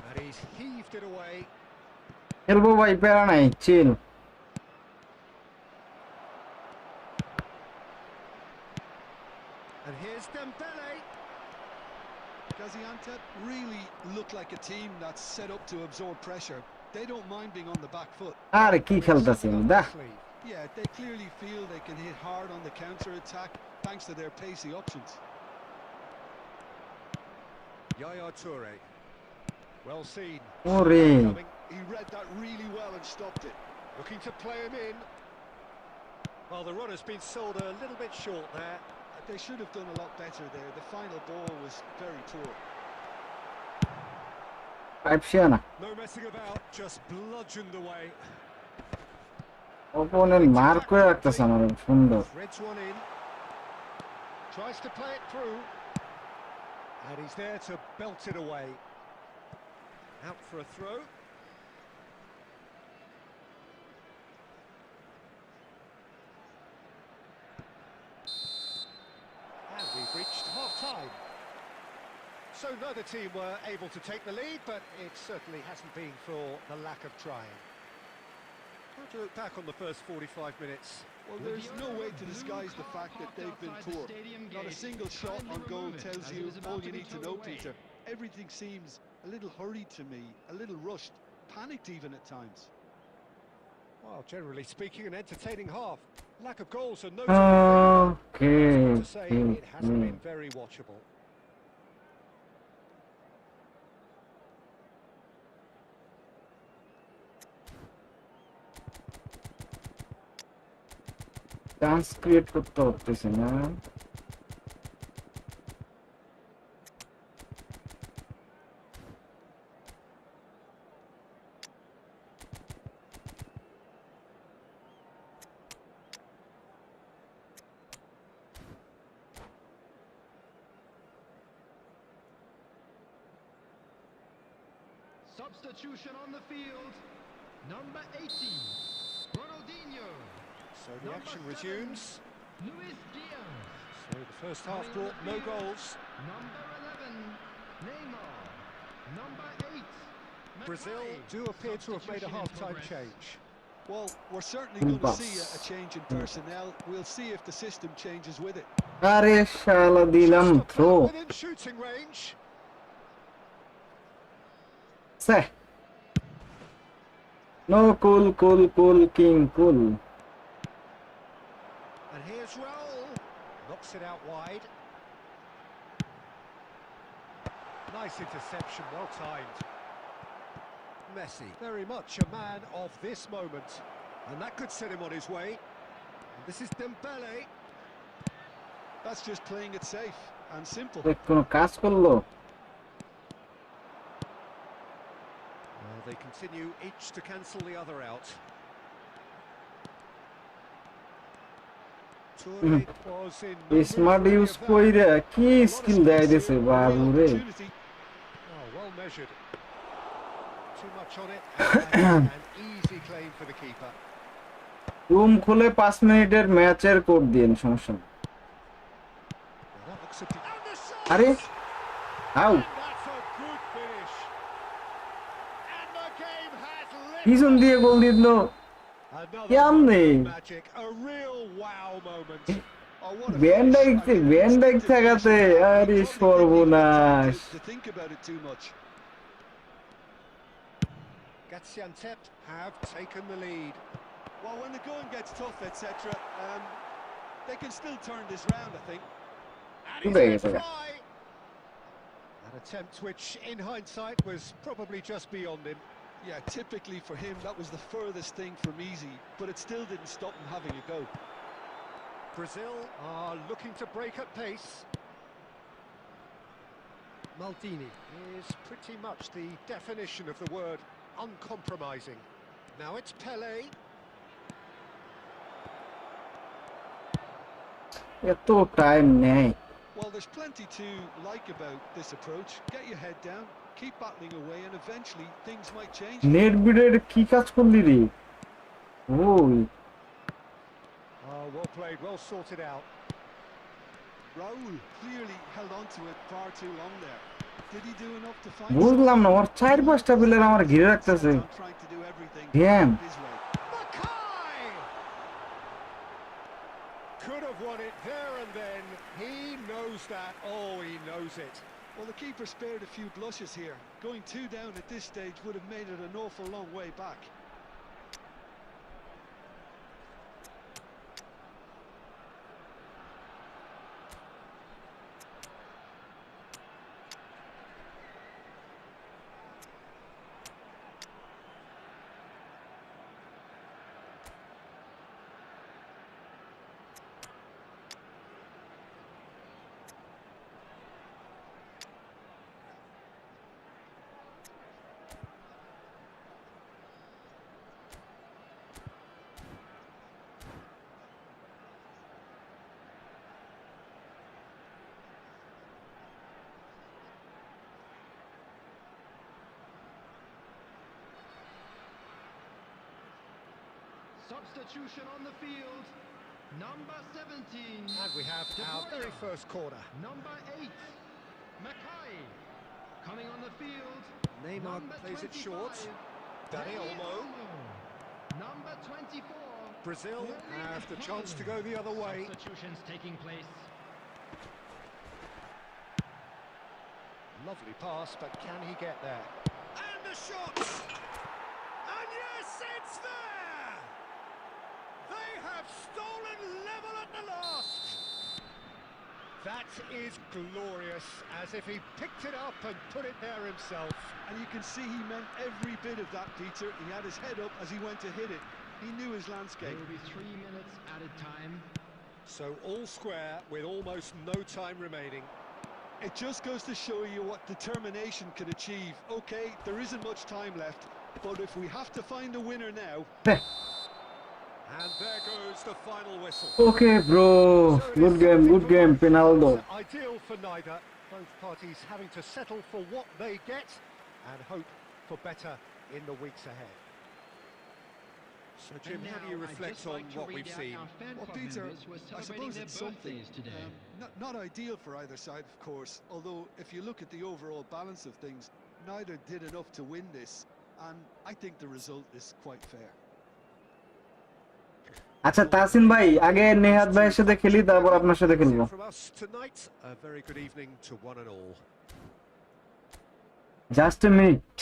And he's heaved it away. খেলবো ভাই, প্যারা নাই, চিল। And here's Dembele. Gaziantep really look like a team that's set up to absorb pressure. They don't mind being on the back foot. আরে কি খেলতাছেন দা? Yeah, they clearly feel they can hit hard on the counter-attack thanks to their pacey options. Yaya Toure. Well seen. ওরে He read that really well and stopped it. Looking to play him in. Well, the run has been sold a little bit short there. They should have done a lot better there. The final ball was very poor. No messing about, just bludgeoned away. opponent মার করে রাখতেছে আমার সুন্দর। Threads one in. Tries to play it through. And he's there to belt it away. Out for a throw. And we've reached half-time. So neither team were able to take the lead, but it certainly hasn't been for the lack of trying. How to look back on the first 45 minutes? Well, there's no way to disguise the fact that they've been poor. Not a single shot on goal tells you all you need to know, Peter. Everything seems a little hurried to me, a little rushed, panicked even at times. Well, generally speaking, an entertaining half. Lack of goals and no Okay. to say it hasn't been very watchable. Chance create করতে হচ্ছে না। Substitution on the field. Number 18, Ronaldinho. So the action resumes. Luis Diaz. So the first half brought no goals. Number 11, Neymar. Number 8, Brazil do appear to have made a half-time change. Well, we're certainly going to see a change in personnel. We'll see if the system changes with it. আরে শালা দিলাম throw. Within shooting range. সে no cool king cool. And here's Raul. Knocks it out wide. Nice interception, well timed. Messi, very much a man of this moment. And that could set him on his way. And this is Dembele. That's just playing it safe and simple. কোনো কাজ করলো? Well, they continue each to cancel the other out. Toure was in no mood smart for any use of that. কইরা কি A lot of skill space দেয় here, দিছে real বাবু রে। Opportunity. Oh, well measured. Too much on it. And an easy claim for the keeper. Room খুলে 5 মিনিটের ম্যাচের code দিন, সমস্যা নেই। Well, that looks a bit... And the shot! আরে আউ And that's a good finish. And the game has পিছন দিয়ে গোল দিল। another কেমনে? moment of magic. A real wow moment. Oh, what a van finish. Dijk I mean, van Dijk instinctive থাকাতে finishing. আরে Probably didn't even সর্বনাশ। take to think about it too much. Gaziantep have taken the lead. Well, when the going gets tough, etc., they can still turn this round, I think. And Good he's day, let sir. fly. An attempt which, in hindsight, was probably just beyond him. Yeah, typically for him, that was the furthest thing from easy, but it still didn't stop him having a go. Brazil are looking to break at pace. Maldini is pretty much the definition of the word uncompromising. Now it's Pele. এত time নেই। Well, there's plenty to like about this approach. Get your head down, keep battling away, and eventually things might change. Net বিডের কি কাজ করলি রে? ওই Oh, well played, well sorted out. Raul clearly held on to it far too long there. Did he do enough to find বুঝলাম না ওর চার পাঁচটা প্লেয়ার আমার ঘিরে রাখতেছে on trying to do everything damn his way? Mackay! Could have won it there and then. He knows that. Oh, he knows it. Well, the keeper spared a few blushes here. Going 2 down at this stage would have made it an awful long way back. Substitution on the field. Number 17. And we have our very first corner. Number 8. Mackay. Coming on the field. Neymar Number plays it 25. short. Dani Olmo. Number 24. Brazil have the chance to go the other way. Substitutions taking place. Lovely pass, but can he get there? And the shot! And yes, it's there! They have stolen level at the last! That is glorious, as if he picked it up and put it there himself. And you can see he meant every bit of that, Peter. He had his head up as he went to hit it. He knew his There landscape. will be 3 minutes added time. So all square with almost no time remaining. It just goes to show you what determination can achieve. Okay, there isn't much time left, but if we have to find a winner now... And there goes the final whistle. Okay bro good game Penaldo Ideal for neither, both parties having to settle for what they get and hope for better in the weeks ahead. So Jim, how do you reflect on what we've seen? Well, Peter, I suppose it's something. Today. Not ideal for either side, of course, although if you look at the overall balance of things, neither did enough to win this, and I think the result is quite fair. আচ্ছা তাসিন ভাই আগে নেহাত ভাইয়ের সাথে খেলি তারপর আপনার সাথে খেলবো From us tonight, a very good evening to one and all. Just a minute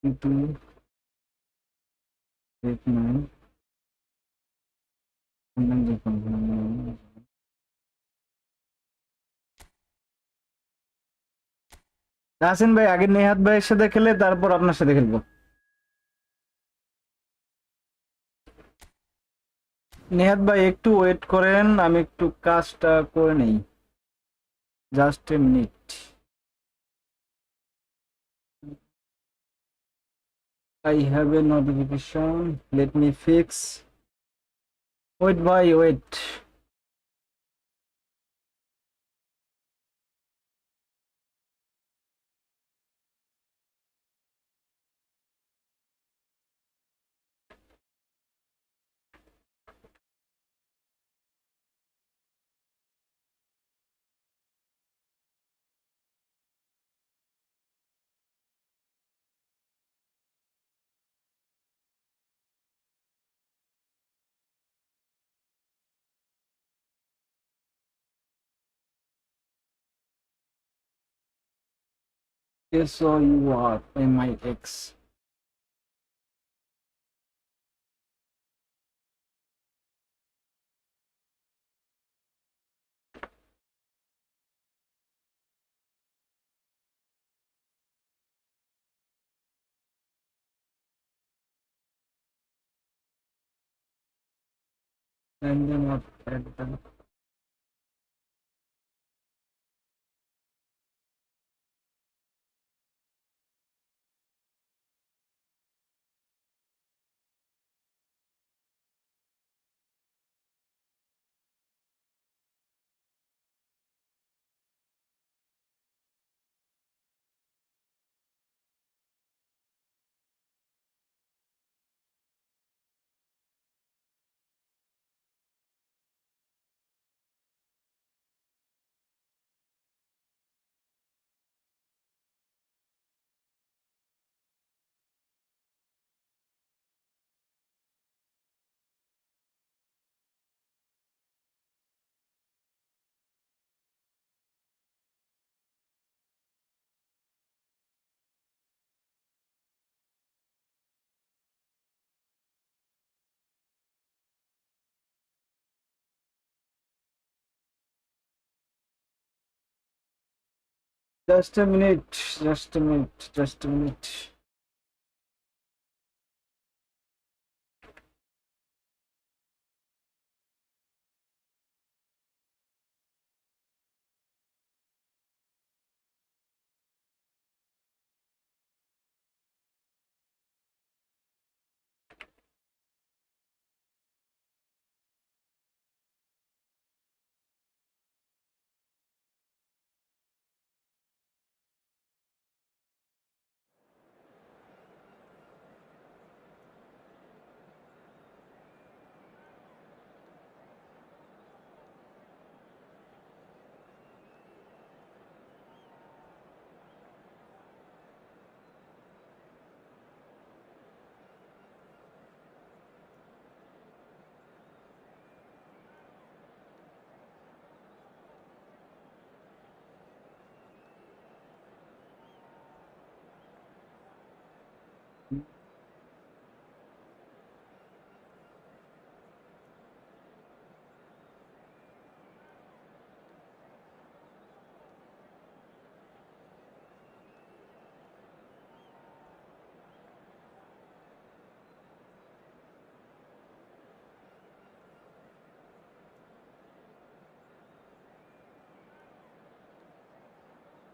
কিন্তু তাসিন ভাই আগে নেহাত ভাইয়ের সাথে খেলে তারপর আপনার সাথে খেলবো নেহাত ভাই একটু ওয়েট করেন আমি একটু কাজটা করে নেই just a minute I have a notification. Let me fix. Wait, boy, wait. Yes, so you are MIX. and then up at them. Just a minute, just a minute, just a minute.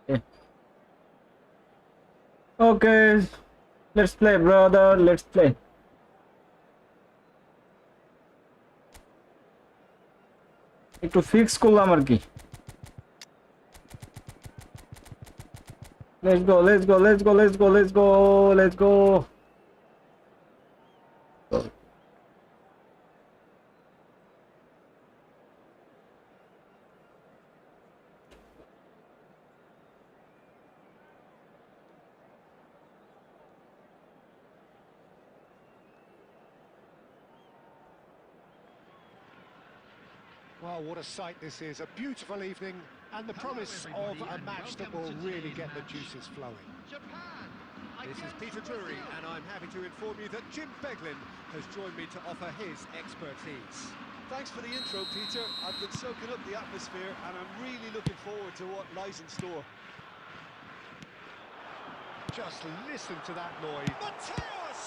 Yeah. Okay, let's play, brother. Let's play. একটু fix করলাম আর কি। Let's go, let's go, let's go, let's go, let's go, let's go. Well, what a sight this is. A beautiful evening and the promise of a match that will really get the juices flowing. This is Peter Drury, and I'm happy to inform you that Jim Beglin has joined me to offer his expertise. Thanks for the intro, Peter. I've been soaking up the atmosphere and I'm really looking forward to what lies in store. Just listen to that noise. Mateus!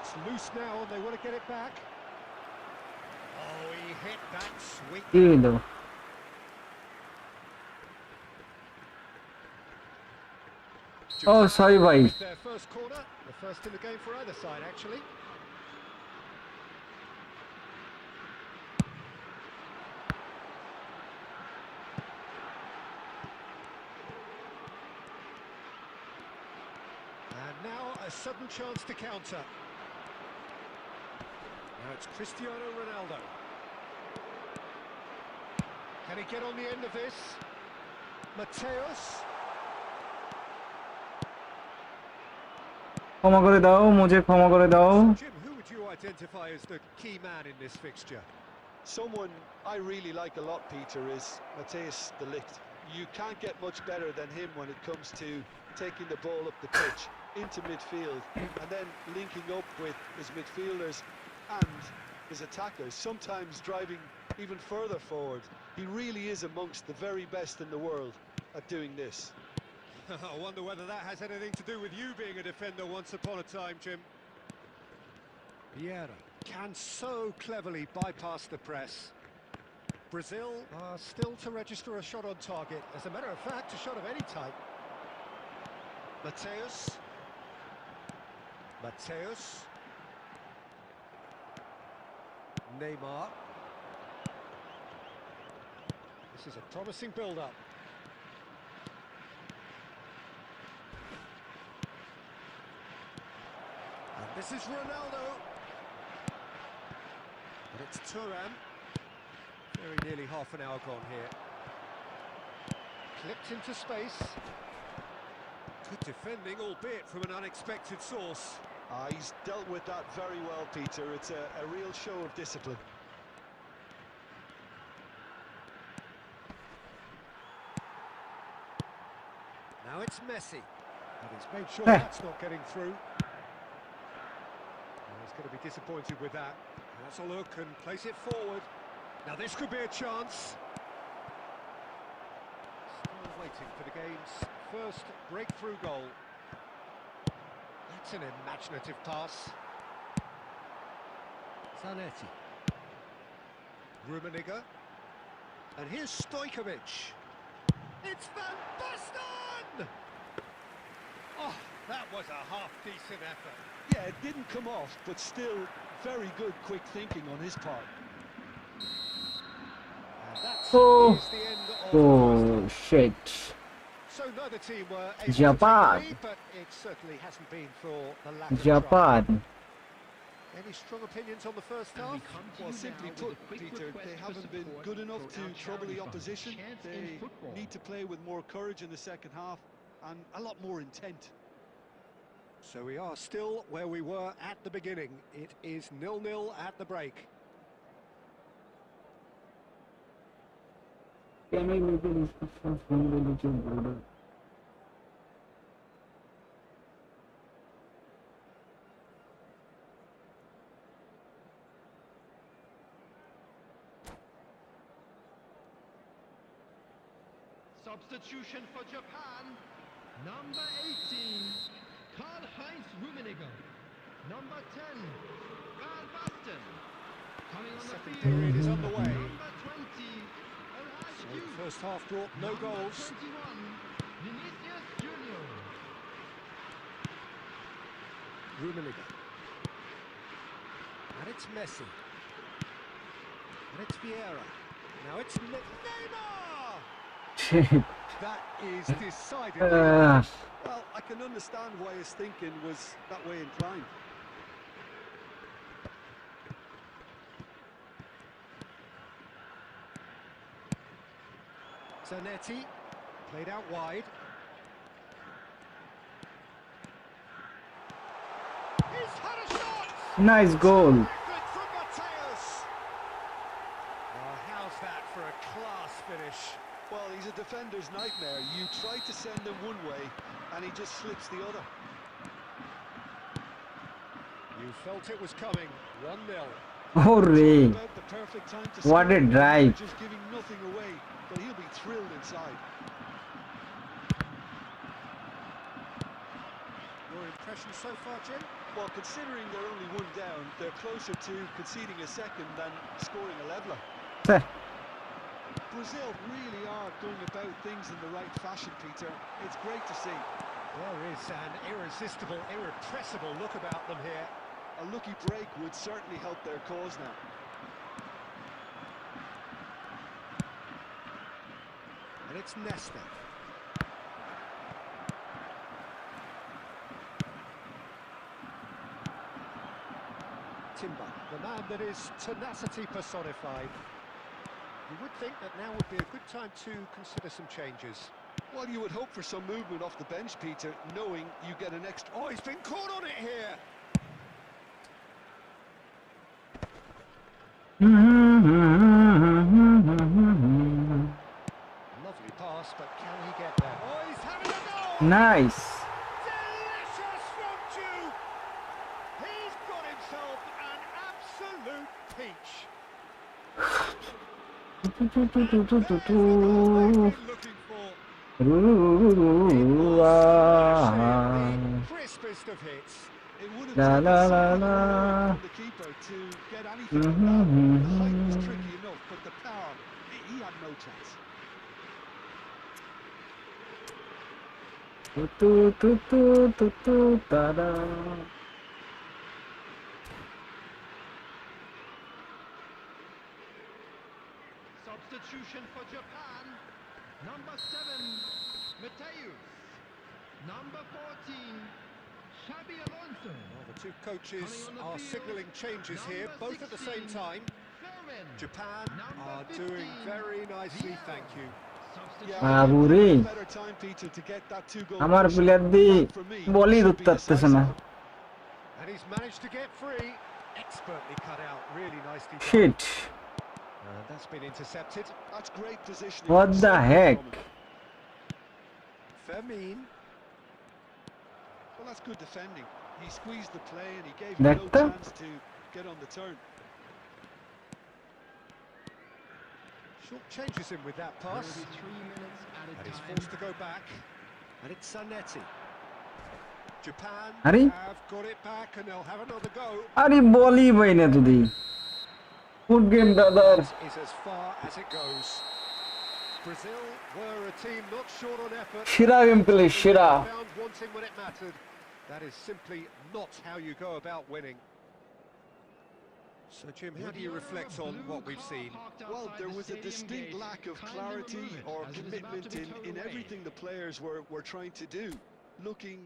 It's loose now and they want to get it back. Oh, he hit that sweet. Lindo. Oh, sorry, bhai. Their first corner, the first in the game for either side, actually. And now a sudden chance to counter. Now it's Cristiano Ronaldo. Can he get on the end of this? Mateus. ক্ষমা করে দাও, মুঝে ক্ষমা করে দাও। Jim, who would you identify as the key man in this fixture? Someone I really like a lot, Peter, is Matthijs de Ligt. You can't get much better than him when it comes to taking the ball up the pitch into midfield and then linking up with his midfielders and his attackers, sometimes driving even further forward. He really is amongst the very best in the world at doing this. I wonder whether that has anything to do with you being a defender once upon a time, Jim. Vieira can so cleverly bypass the press. Brazil are still to register a shot on target. As a matter of fact, a shot of any type. Mateus. Neymar. This is a promising build-up. And this is Ronaldo. And it's Thuram. Very nearly half an hour gone here. Clipped into space. Good defending, albeit from an unexpected source. He's dealt with that very well, Peter. It's a real show of discipline. Now it's Messi. And he's made sure that's not getting through. Well, he's going to be disappointed with that. That's a look and place it forward. Now this could be a chance. Still waiting for the game's first breakthrough goal. That's an imaginative pass. Zanetti. Rummenigge. And here's Stojkovic. It's Van Basten! Oh, that was a half-decent effort. Yeah, it didn't come off, but still very good quick thinking on his part. And that Oh. is the end of the first Oh half. shit. So neither team were able Japan. to take the lead, but it certainly hasn't been for the lack of try. Japan. Any strong opinions on the first And we half? come to Well, you simply now put, with a quick Peter, request they for haven't been support good enough for our to trouble charity the fund, opposition. Chance in They Football. need to play with more courage in the second half and a lot more intent. So we are still where we were at the beginning. It is 0-0 at the break. Can I make a discussion from the little brother? Substitution for Japan. Number 18, Karl-Heinz Rummenigge. Number 10, Van Basten. Coming on the Second field. period is underway. Number 20, So Ashik. the first half brought no Number goals. 21, Vinicius Junior. Rummenigge. And it's Messi. And it's Vieira. Now it's Neymar! That is decidedly... Well, I can understand why his thinking was that way inclined. Zanetti, played out wide. He's had a shot! Nice goal. Terrific from Mateus! Oh, how's that for a class finish? Well, he's a defender's nightmare. You try to send him one way, and he just slips the other. You felt it was coming. 1-0. Hooray. About the perfect time to What score. a drive. Just giving nothing away, but he'll be thrilled inside. Your impression so far, Jim? Well, considering they're only one down, they're closer to conceding a second than scoring a leveller. Brazil really are going about things in the right fashion, Peter. It's great to see. There is an irresistible, irrepressible look about them here. A lucky break would certainly help their cause now. And it's Nesta. Timber, the man that is tenacity personified. You would think that now would be a good time to consider some changes. Well, you would hope for some movement off the bench, Peter, knowing you get an extra... Oh, he's been caught on it here! Lovely pass, but can he get there? Oh, he's having a goal! Nice. Delicious from Jude! He's got himself an absolute peach. Looking for crispest of hits. It would have La taken la some la kind of la. work from the keeper to get anything on that. The height was tricky enough, but the power, he had no chance. Tu tu tu tu tu ta da. Substitution for Japan. Number 7, Mateus. Number 14, Xabi Alonso. Well, the two coaches are signalling changes here, both at the same time. Japan are doing very nicely, thank you. বাবুরে আমার player দি বলই ধরতে পারতেছে না And he's managed to get free, expertly cut out, really nicely done. shit That's been intercepted. That's great positioning. what the heck Fermin. Well, that's good defending. He squeezed the play and he gave him no chance to get on the turn. Short changes him with that pass. 3 minutes at a And he's time. forced to go back. And it's Zanetti. Japan Are have got it back and they'll have another go. আরে বলই ভাই না তুই good game brother That is as far as it goes. Brazil were a team not short on effort. সেরা game play সেরা Found wanting when it mattered. That is simply not how you go about winning. So Jim, how do you reflect on what we've seen? Well, there was a distinct lack of clarity or commitment in everything the players were trying to do. Looking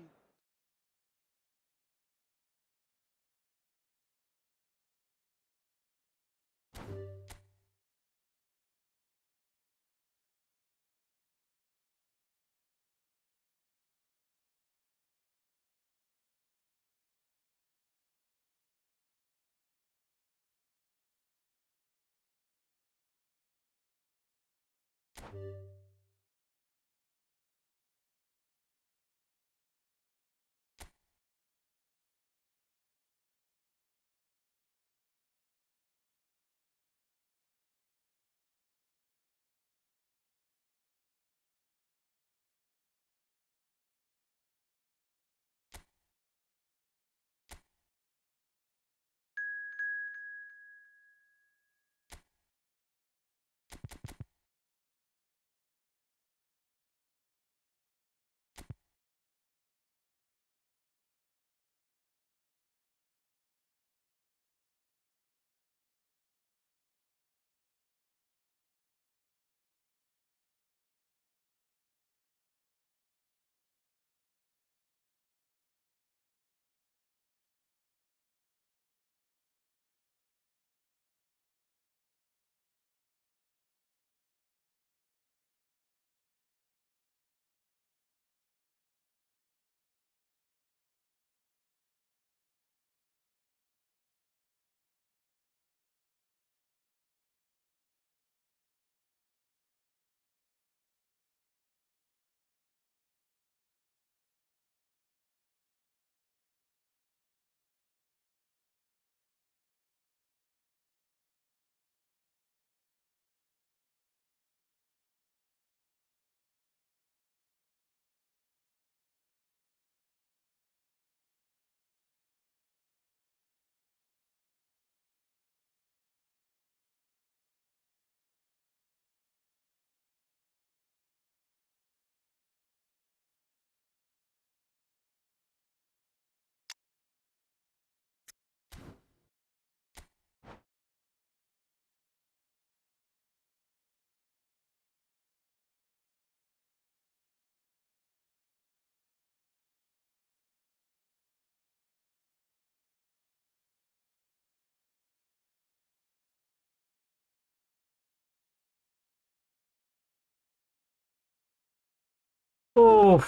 of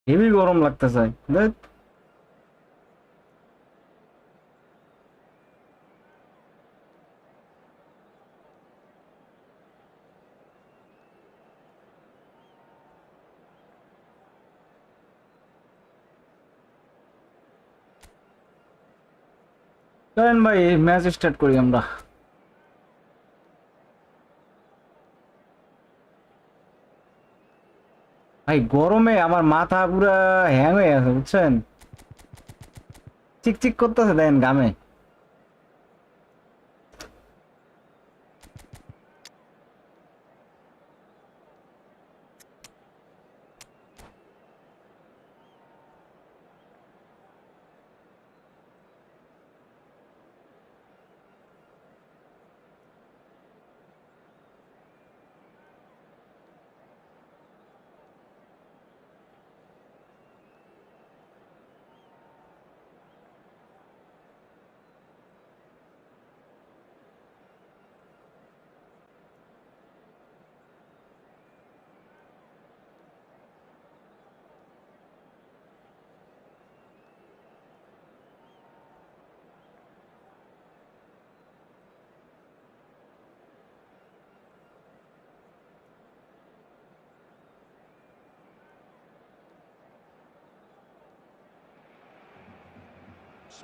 heavy গরম লাগতেছে দেখ চলেন ভাই match start করি আমরা ভাই গরমে আমার মাথা পুরা হ্যাং হয়ে আছে বুঝছেন, চিকচিক করতেছে দেখেন ঘামে।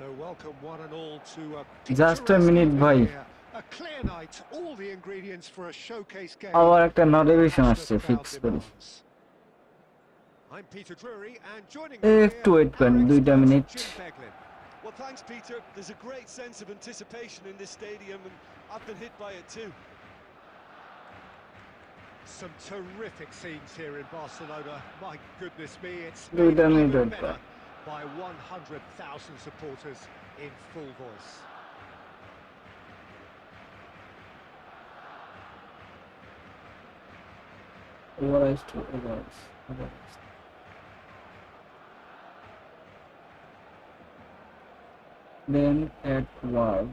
So welcome one and all to a Just a picturesque minute, evening bhai. here. A clear night, all the ingredients for a showcase game. আবার একটা that the নোটিফিকেশন passionate আসছে, crowd ফিক্স করি। demands. I'm Peter Drury, and joining me একটু here, wait করেন our 2 expert minute. Jim Beglin. Well, thanks, Peter. There's a great sense of anticipation in this stadium, and I've been hit by it too. Some terrific scenes here in Barcelona. My goodness me, it's 2 made minute even wait better করেন। by 100,000 supporters in full voice. Overized to overized. Then at word.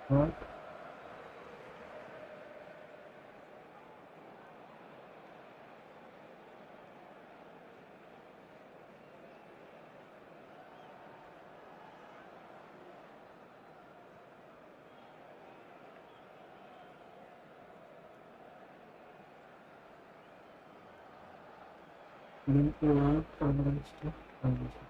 What? Then word overized to overized.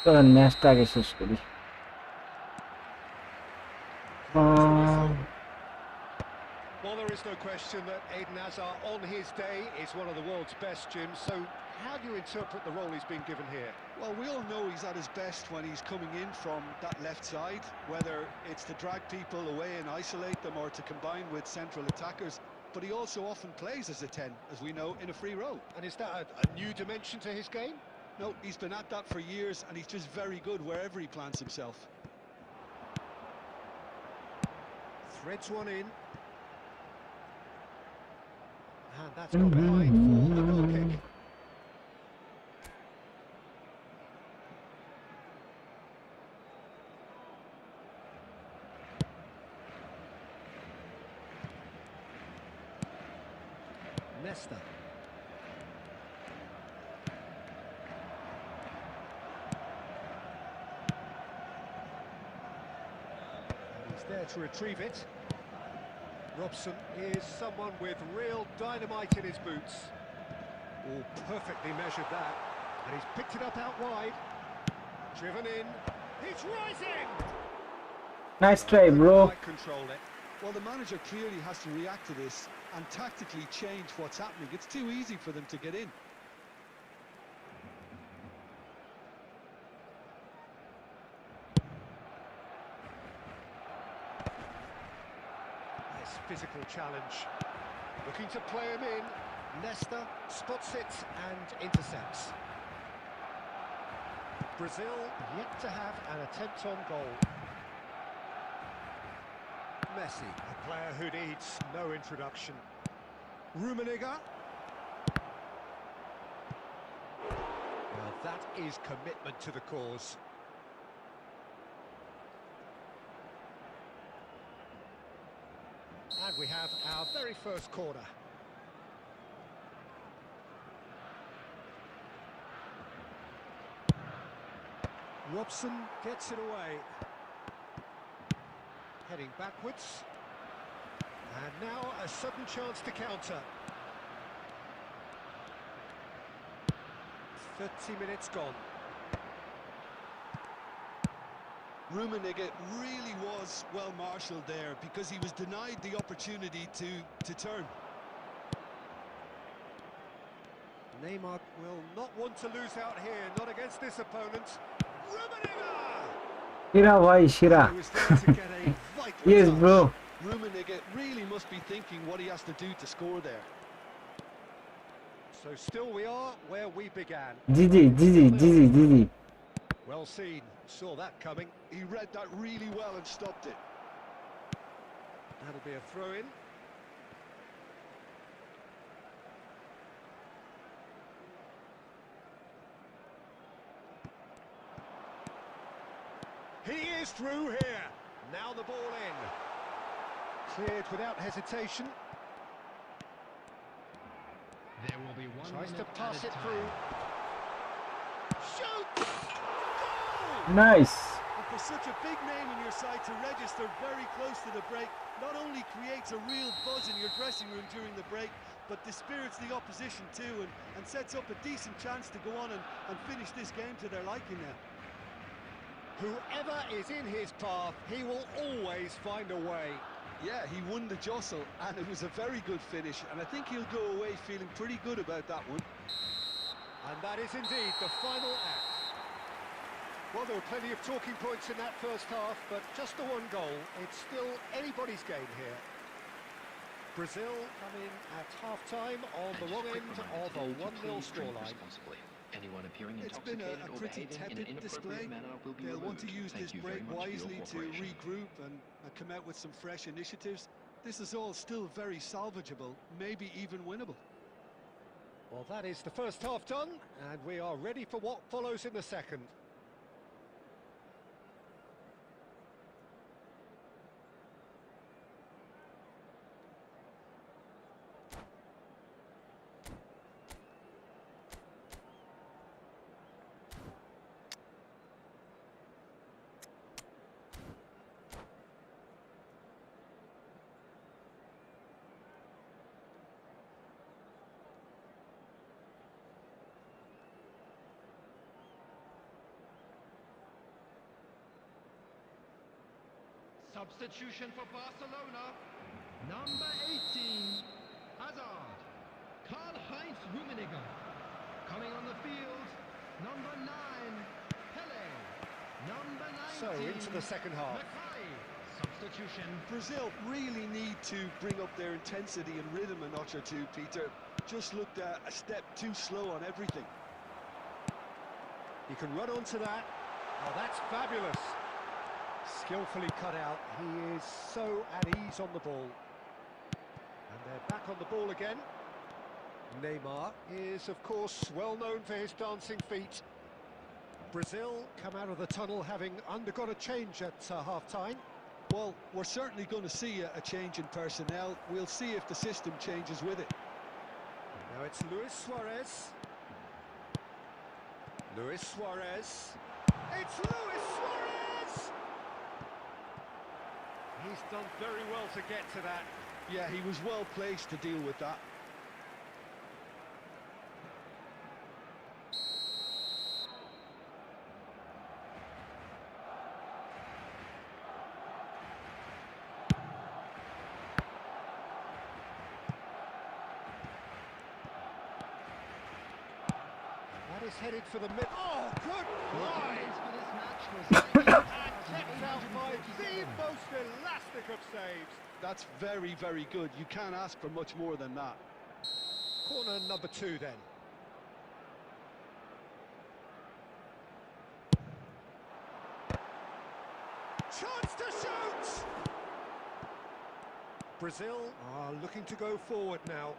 চলেন ম্যাচটা আগে শেষ করি। Well, there is no question that Eden Hazard on his day is one of the world's best, Jim. So how do you interpret the role he's been given here? Well, we all know he's at his best when he's coming in from that left side, whether it's to drag people away and isolate them or to combine with central attackers. But he also often plays as a 10, as we know, in a free role. And is that a new dimension to his game? No, he's been at that for years, and he's just very good wherever he plants himself. Threads one in. And that's gone behind for a goal kick. Nesta. And he's there to retrieve it. Robson is someone with real dynamite in his boots. Oh, perfectly measured that. And he's picked it up out wide. Driven in. He's rising! Nice try, bro. Quite control it. Well, the manager clearly has to react to this and tactically change what's happening. It's too easy for them to get in. Nice physical challenge. Looking to play him in. Nesta spots it and intercepts. Brazil yet to have an attempt on goal. Messi, a player who needs no introduction. Rummenigge. Well, that is commitment to the cause. And we have our very first corner. Robson gets it away. Heading backwards. And now a sudden chance to counter. 30 minutes gone. Rummenigge really was well marshalled there because he was denied the opportunity to turn. Neymar will not want to lose out here, not against this opponent. Rummenigge! Shira bhai, Shira. He was there to get a vital Yes, touch. bro. Rummenigge really must be thinking what he has to do to score there. So still we are where we began. GG. Well seen, saw that coming. He read that really well and stopped it. That'll be a throw-in. He is through here. Now the ball in. Cleared without hesitation. There will be 1 Tries to minute pass added it time. through. Shoots! Goal! Nice. And for such a big name in your side to register very close to the break, not only creates a real buzz in your dressing room during the break, but dispirits the opposition too and sets up a decent chance to go on and finish this game to their liking now. Whoever is in his path, he will always find a way. Yeah, he won the jostle, and it was a very good finish, and I think he'll go away feeling pretty good about that one. And that is indeed the final act. Well, there were plenty of talking points in that first half, but just the one goal. It's still anybody's game here. Brazil come in at half-time on the wrong end of a 1-0 scoreline. Anyone appearing It's been intoxicated a or pretty behaving in an tepid display. inappropriate manner will be They'll want to removed. use Thank this you very break much for your wisely to cooperation. regroup and come out with some fresh initiatives. This is all still very salvageable, maybe even winnable. Well, that is the first half done, and we are ready for what follows in the second. Substitution for Barcelona. Number 18, Hazard. Karl-Heinz Rummenigge. Coming on the field, number 9, Pele. Number 19, So, into the second half. Messi. Substitution. Brazil really need to bring up their intensity and rhythm a notch or two, Peter. Just looked a step too slow on everything. He can run onto that. Oh, that's fabulous. Skillfully cut out. He is so at ease on the ball. And they're back on the ball again. Neymar is, of course, well known for his dancing feet. Brazil come out of the tunnel having undergone a change at half-time. Well, we're certainly going to see a change in personnel. We'll see if the system changes with it. Now it's Luis Suarez. Luis Suarez. It's Luis Suarez! He's done very well to get to that. Yeah, he was well placed to deal with that. That is headed for the mid. Oh, good line! For this match was And kept out by the most elastic of saves. That's very, very good. You can't ask for much more than that. Corner number 2 then. Chance to shoot! Brazil are looking to go forward now.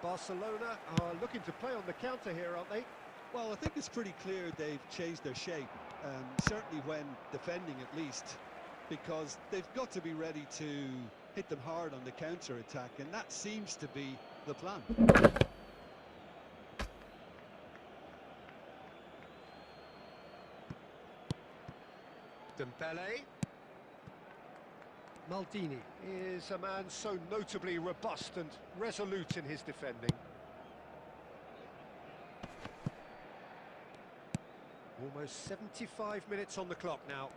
Barcelona are looking to play on the counter here, aren't they? Well, I think it's pretty clear they've changed their shape, certainly when defending at least, because they've got to be ready to hit them hard on the counter-attack, and that seems to be the plan. Pele. Maldini is a man so notably robust and resolute in his defending. Almost 75 minutes on the clock now.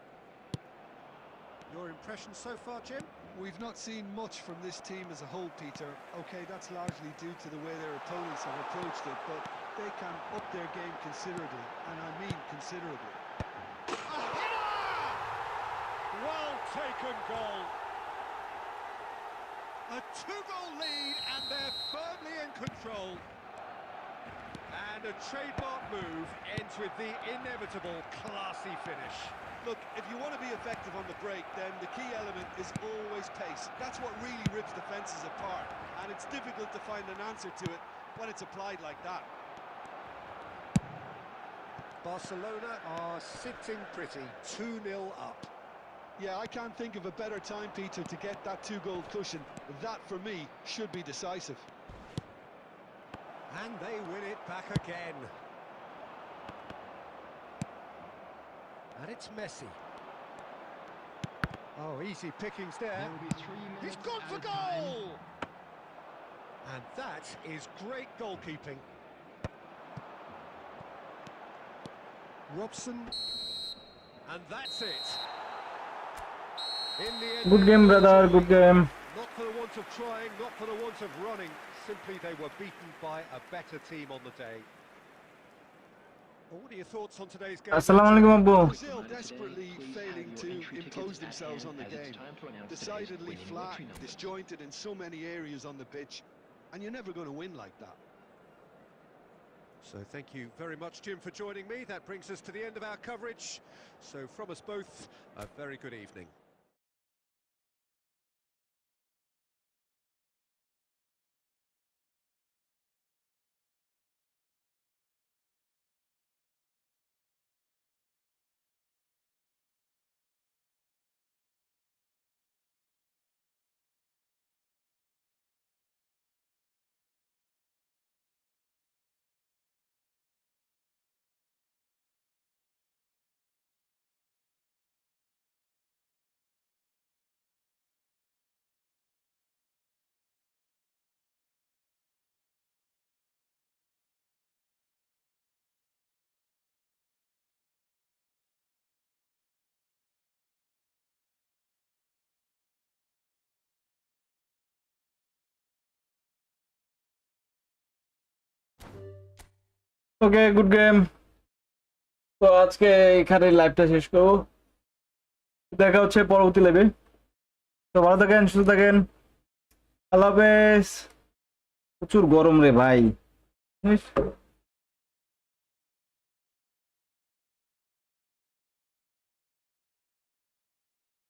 Your impression so far, Jim? We've not seen much from this team as a whole, Peter. OK, that's largely due to the way their opponents have approached it, but they can up their game considerably, and I mean considerably. A header! Well taken goal. A 2-goal lead, and they're firmly in control. And a trademark move ends with the inevitable classy finish. Look, if you want to be effective on the break, then the key element is always pace. That's what really rips defences apart, and it's difficult to find an answer to it when it's applied like that. Barcelona are sitting pretty, 2-0 up. Yeah, I can't think of a better time, Peter, to get that 2-goal cushion. That, for me, should be decisive. And they win it back again. And it's Messi. Oh, easy pickings there. There will be 3 minutes. He's gone for added time. goal! And that is great goalkeeping. Robson. And that's it. In the end, Good game, brother. Good game. not for the want of trying, not for the want of running. Simply they were beaten by a better team on the day. Well, what are your thoughts on today's game? Assalamualaikum Abbu. Brazil desperately failing to impose themselves on the game. Decidedly flat, disjointed in so many areas on the pitch, and you're never going to win like that. So thank you very much, Jim, for joining me. That brings us to the end of our coverage. So from us both, a very good evening. Okay good game. তো আজকে এখানে লাইভটা শেষ করবো, দেখা হচ্ছে পরবর্তী লাইভে। তো ভালো থাকেন, সুস্থ থাকেন, আল্লাহ হাফেজ। প্রচুর গরম রে ভাই।